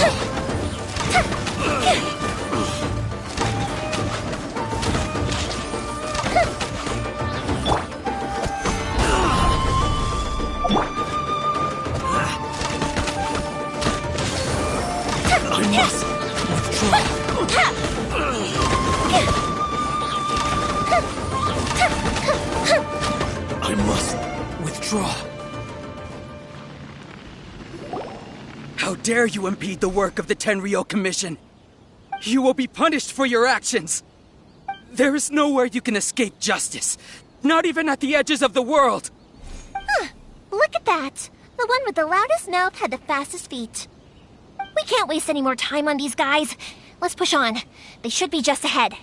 I must withdraw. How dare you impede the work of the Tenryou Commission? You will be punished for your actions. There is nowhere you can escape justice, not even at the edges of the world. Look at that! The one with the loudest mouth had the fastest feet. We can't waste any more time on these guys. Let's push on. They should be just ahead.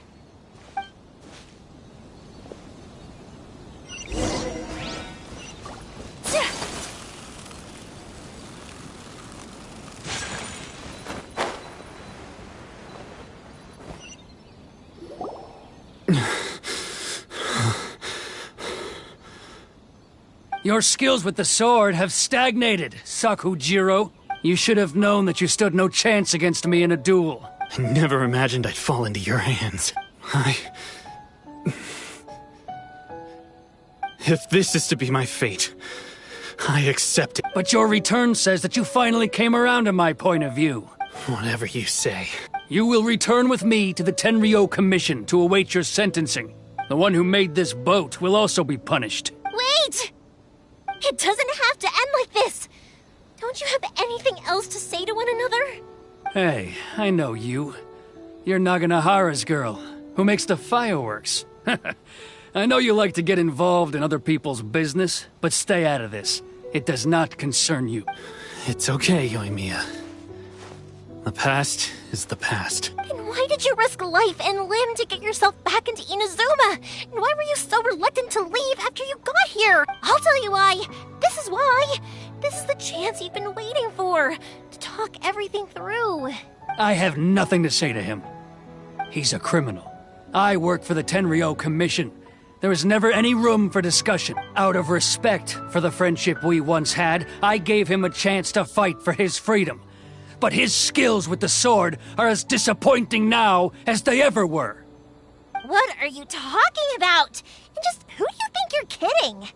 Your skills with the sword have stagnated, Sakujiro. You should have known that you stood no chance against me in a duel. I never imagined I'd fall into your hands. If this is to be my fate, I accept it. But your return says that you finally came around to my point of view. Whatever you say. You will return with me to the Tenryou Commission to await your sentencing. The one who made this boat will also be punished. Wait! It doesn't have to end like this! Don't you have anything else to say to one another? Hey, I know you. You're Naganohara's girl, who makes the fireworks. I know you like to get involved in other people's business, but stay out of this. It does not concern you. It's okay, Yoimiya. The past is the past. And why did you risk life and limb to get yourself back into Inazuma? And why were you so reluctant to leave after you got here? I'll tell you why. This is why. This is the chance you've been waiting for, to talk everything through. I have nothing to say to him. He's a criminal. I work for the Tenryou Commission. There was never any room for discussion. Out of respect for the friendship we once had, I gave him a chance to fight for his freedom. But his skills with the sword are as disappointing now as they ever were. What are you talking about? And just who do you think you're kidding?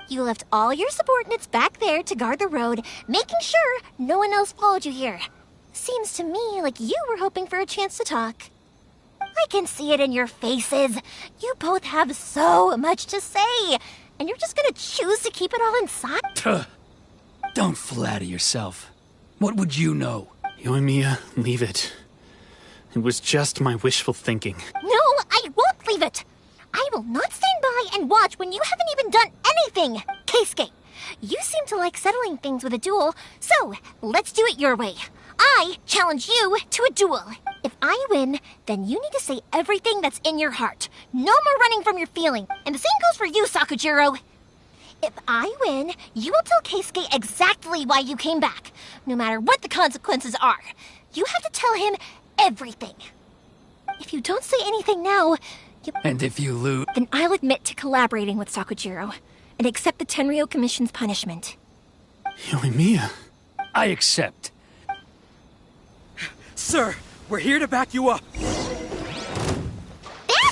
You left all your subordinates back there to guard the road, making sure no one else followed you here. Seems to me like you were hoping for a chance to talk. I can see it in your faces. You both have so much to say, and you're just gonna choose to keep it all inside? Don't flatter yourself. What would you know? Yoimiya, leave it. It was just my wishful thinking. No, I won't leave it. I will not stand by and watch when you haven't even done anything. Keisuke, you seem to like settling things with a duel, so let's do it your way. I challenge you to a duel. If I win, then you need to say everything that's in your heart. No more running from your feeling. And the same goes for you, Sakujiro. If I win, you will tell Keisuke exactly why you came back, no matter what the consequences are. You have to tell him everything. If you don't say anything now, And if you lose... then I'll admit to collaborating with Sakujiro and accept the Tenryou Commission's punishment. Yoimiya. I accept. Sir, we're here to back you up. Back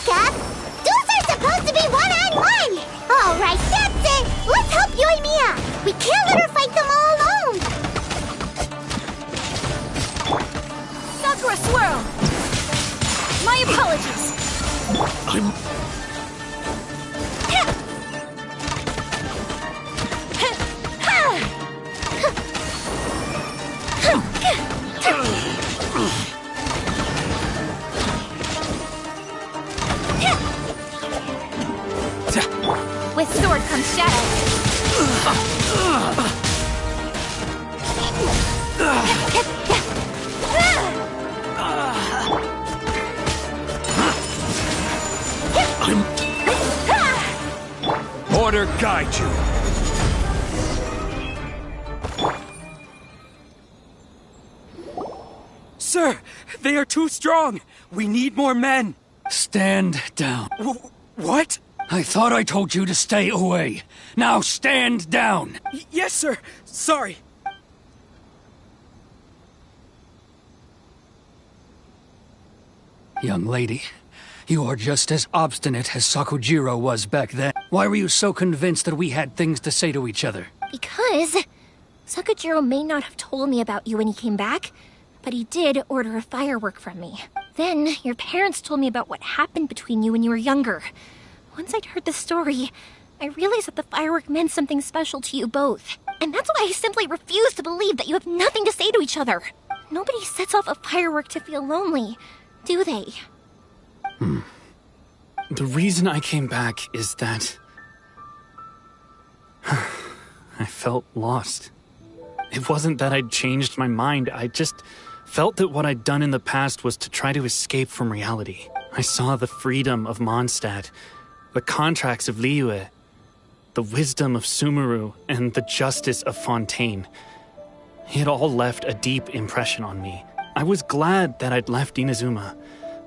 up? Duels are supposed to be one-on-one! Alright, that's it! Let's help Yoimiya! We can't let her fight them all alone! Sakura Swirl! My apologies! With sword comes shadow. Order guide you. Sir, they are too strong. We need more men. Stand down. What? I thought I told you to stay away. Now stand down. Yes, sir. Sorry. Young lady, you are just as obstinate as Sakujiro was back then. Why were you so convinced that we had things to say to each other? Because Sakujiro may not have told me about you when he came back, but he did order a firework from me. Then your parents told me about what happened between you when you were younger. Once I'd heard the story, I realized that the firework meant something special to you both. And that's why I simply refuse to believe that you have nothing to say to each other. Nobody sets off a firework to feel lonely, do they? The reason I came back is that I felt lost. It wasn't that I'd changed my mind, I just felt that what I'd done in the past was to try to escape from reality. I saw the freedom of Mondstadt, the contracts of Liyue, the wisdom of Sumeru, and the justice of Fontaine. It all left a deep impression on me. I was glad that I'd left Inazuma,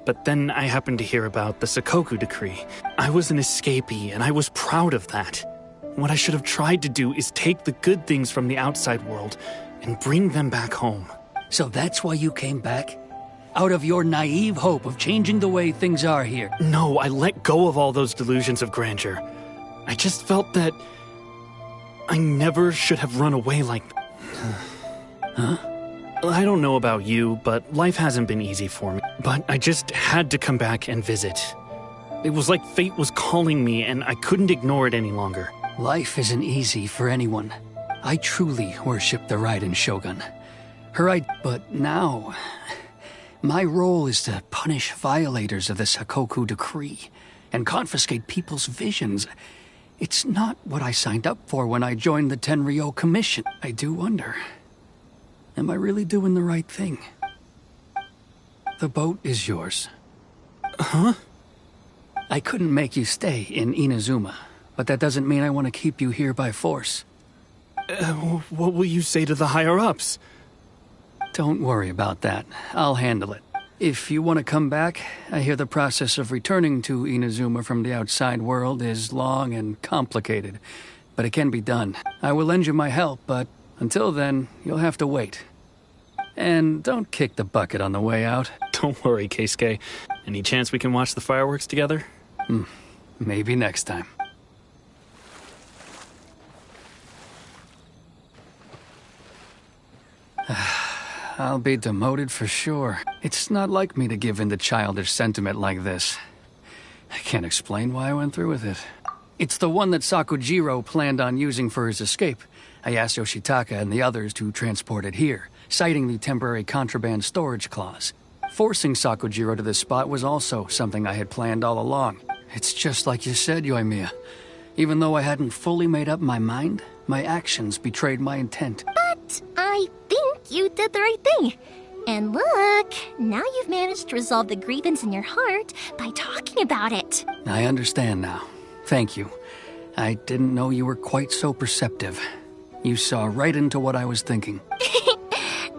but then I happened to hear about the Sakoku decree. I was an escapee, and I was proud of that. What I should have tried to do is take the good things from the outside world and bring them back home. So that's why you came back? Out of your naive hope of changing the way things are here? No, I let go of all those delusions of grandeur. I just felt that I never should have run away like that. Huh? I don't know about you, but life hasn't been easy for me. But I just had to come back and visit. It was like fate was calling me, and I couldn't ignore it any longer. Life isn't easy for anyone. I truly worship the Raiden Shogun. But now, my role is to punish violators of the Sakoku decree and confiscate people's visions. It's not what I signed up for when I joined the Tenryou Commission. I do wonder, am I really doing the right thing? The boat is yours. Huh? I couldn't make you stay in Inazuma, but that doesn't mean I want to keep you here by force. What will you say to the higher-ups? Don't worry about that. I'll handle it. If you want to come back, I hear the process of returning to Inazuma from the outside world is long and complicated, but it can be done. I will lend you my help, but until then, you'll have to wait. And don't kick the bucket on the way out. Don't worry, Keisuke. Any chance we can watch the fireworks together? Maybe next time. I'll be demoted for sure. It's not like me to give in to childish sentiment like this. I can't explain why I went through with it. It's the one that Sakujiro planned on using for his escape. I asked Yoshitaka and the others to transport it here, citing the temporary contraband storage clause. Forcing Sakujiro to this spot was also something I had planned all along. It's just like you said, Yoimiya. Even though I hadn't fully made up my mind, my actions betrayed my intent. But I think you did the right thing. And look, now you've managed to resolve the grievance in your heart by talking about it. I understand now. Thank you. I didn't know you were quite so perceptive. You saw right into what I was thinking.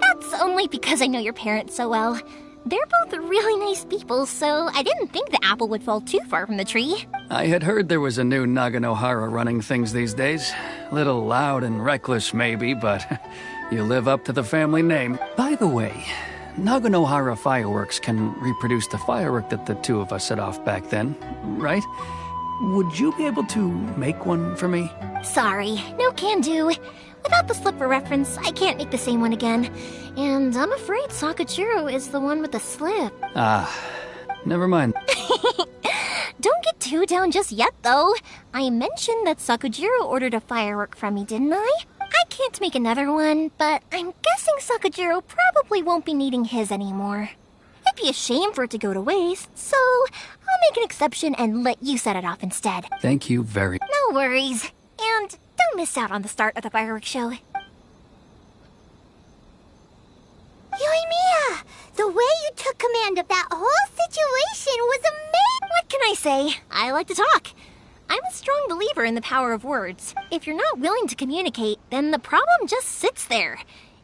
That's only because I know your parents so well. They're both really nice people, so I didn't think the apple would fall too far from the tree. I had heard there was a new Naganohara running things these days. Little loud and reckless, maybe, but you live up to the family name. By the way, Naganohara Fireworks can reproduce the firework that the two of us set off back then, right? Would you be able to make one for me? Sorry, no can do. Without the slip for reference, I can't make the same one again. And I'm afraid Sakujiro is the one with the slip. Ah, never mind. Don't get too down just yet, though. I mentioned that Sakujiro ordered a firework from me, didn't I? I can't make another one, but I'm guessing Sakujiro probably won't be needing his anymore. It'd be a shame for it to go to waste, so I'll make an exception and let you set it off instead. Thank you very... No worries. And don't miss out on the start of the fireworks show. Yoimiya! The way you took command of that whole situation was amazing! What can I say? I like to talk. I'm a strong believer in the power of words. If you're not willing to communicate, then the problem just sits there.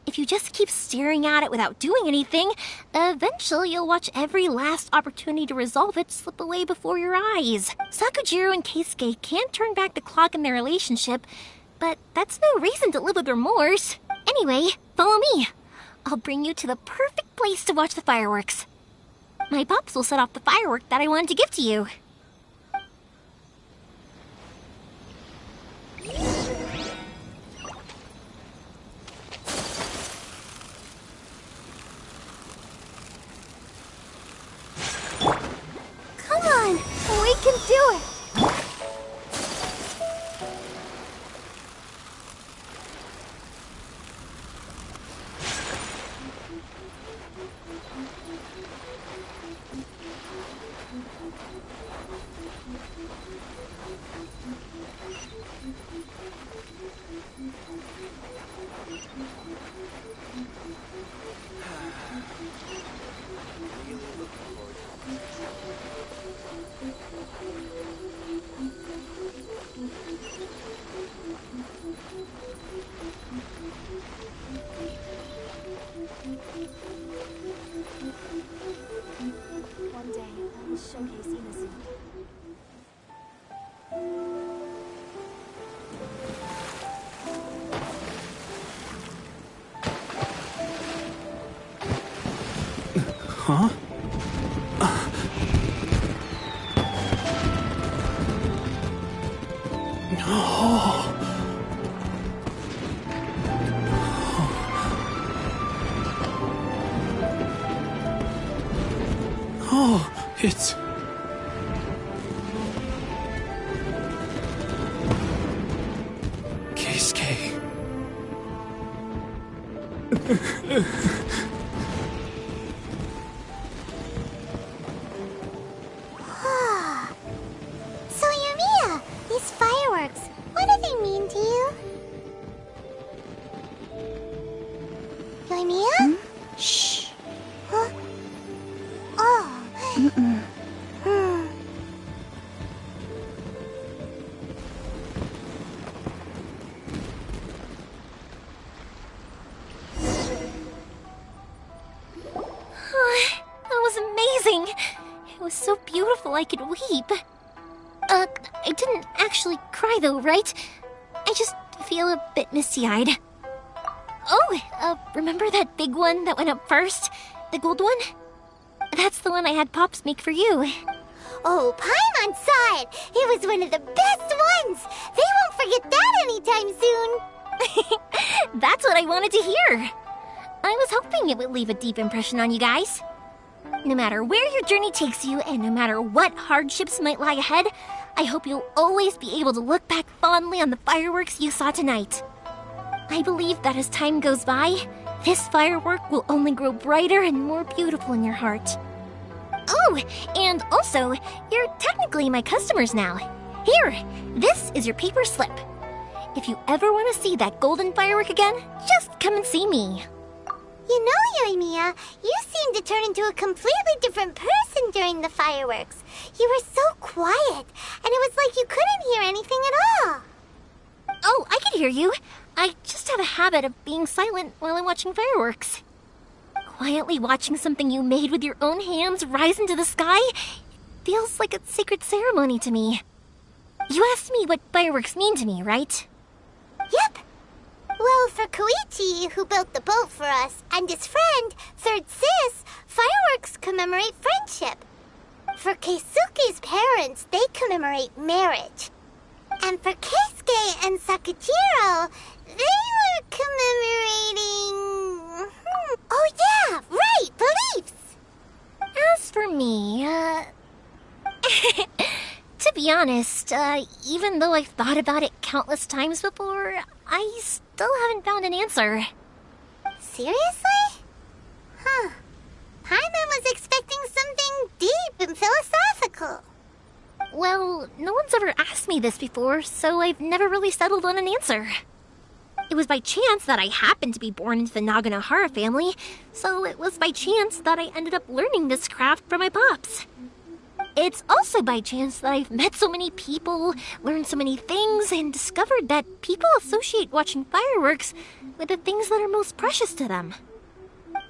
If you just keep staring at it without doing anything, eventually you'll watch every last opportunity to resolve it slip away before your eyes. Sakujiro and Keisuke can't turn back the clock in their relationship, but that's no reason to live with remorse. Anyway, follow me. I'll bring you to the perfect place to watch the fireworks. My pops will set off the firework that I wanted to give to you. Come on, we can do it! One day, I will showcase innocence. Huh? Oh, it's... Keisuke. So, Yoimiya, these fireworks, what do they mean to you? Yoimiya? Shh. Huh? Oh. That was amazing. It was so beautiful I could weep. I didn't actually cry though, right? I just feel a bit misty-eyed. Oh, remember that big one that went up first? The gold one? That's the one I had Pops make for you. Oh, Paimon saw it! It was one of the best ones! They won't forget that anytime soon! That's what I wanted to hear. I was hoping it would leave a deep impression on you guys. No matter where your journey takes you, and no matter what hardships might lie ahead, I hope you'll always be able to look back fondly on the fireworks you saw tonight. I believe that as time goes by, this firework will only grow brighter and more beautiful in your heart. Oh, and also, you're technically my customers now. Here, this is your paper slip. If you ever want to see that golden firework again, just come and see me. You know, Yoimiya, you seemed to turn into a completely different person during the fireworks. You were so quiet, and it was like you couldn't hear anything at all. Oh, I can hear you. I just have a habit of being silent while I'm watching fireworks. Quietly watching something you made with your own hands rise into the sky feels like a sacred ceremony to me. You asked me what fireworks mean to me, right? Yep. Well, for Koichi, who built the boat for us, and his friend, Third Sis, fireworks commemorate friendship. For Keisuke's parents, they commemorate marriage. And for Keisuke and Sakajiro, they were commemorating... Oh yeah, right, beliefs! As for me, to be honest, even though I've thought about it countless times before, I still haven't found an answer. Seriously? Huh. Paimon was expecting something deep and philosophical. Well, no one's ever asked me this before, so I've never really settled on an answer. It was by chance that I happened to be born into the Naganohara family, so it was by chance that I ended up learning this craft from my pops. It's also by chance that I've met so many people, learned so many things, and discovered that people associate watching fireworks with the things that are most precious to them.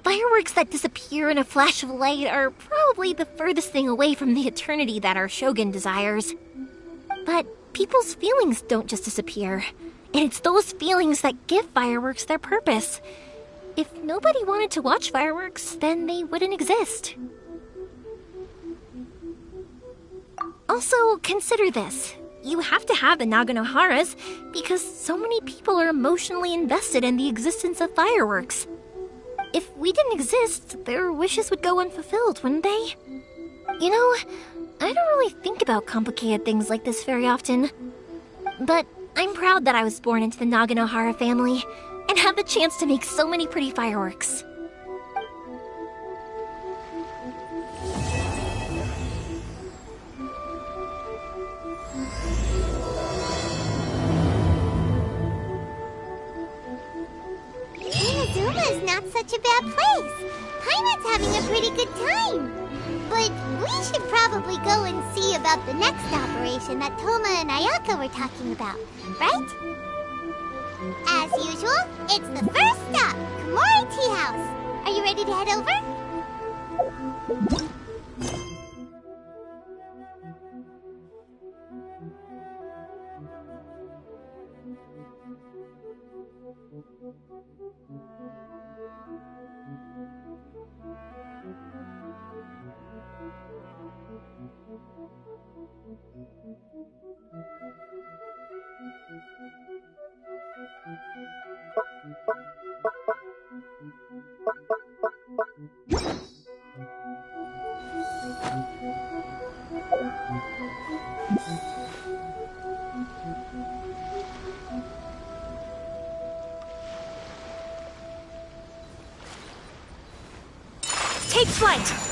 Fireworks that disappear in a flash of light are probably the furthest thing away from the eternity that our shogun desires. But people's feelings don't just disappear, and it's those feelings that give fireworks their purpose. If nobody wanted to watch fireworks, then they wouldn't exist. Also, consider this. You have to have the Naganoharas because so many people are emotionally invested in the existence of fireworks. If we didn't exist, their wishes would go unfulfilled, wouldn't they? You know, I don't really think about complicated things like this very often. But I'm proud that I was born into the Naganohara family and have the chance to make so many pretty fireworks. Inazuma's not such a bad place. Paimon's having a pretty good time. But we should probably go and see about the next operation that Toma and Ayaka were talking about, right? As usual, it's the first stop, Komori Tea House. Are you ready to head over? Take flight!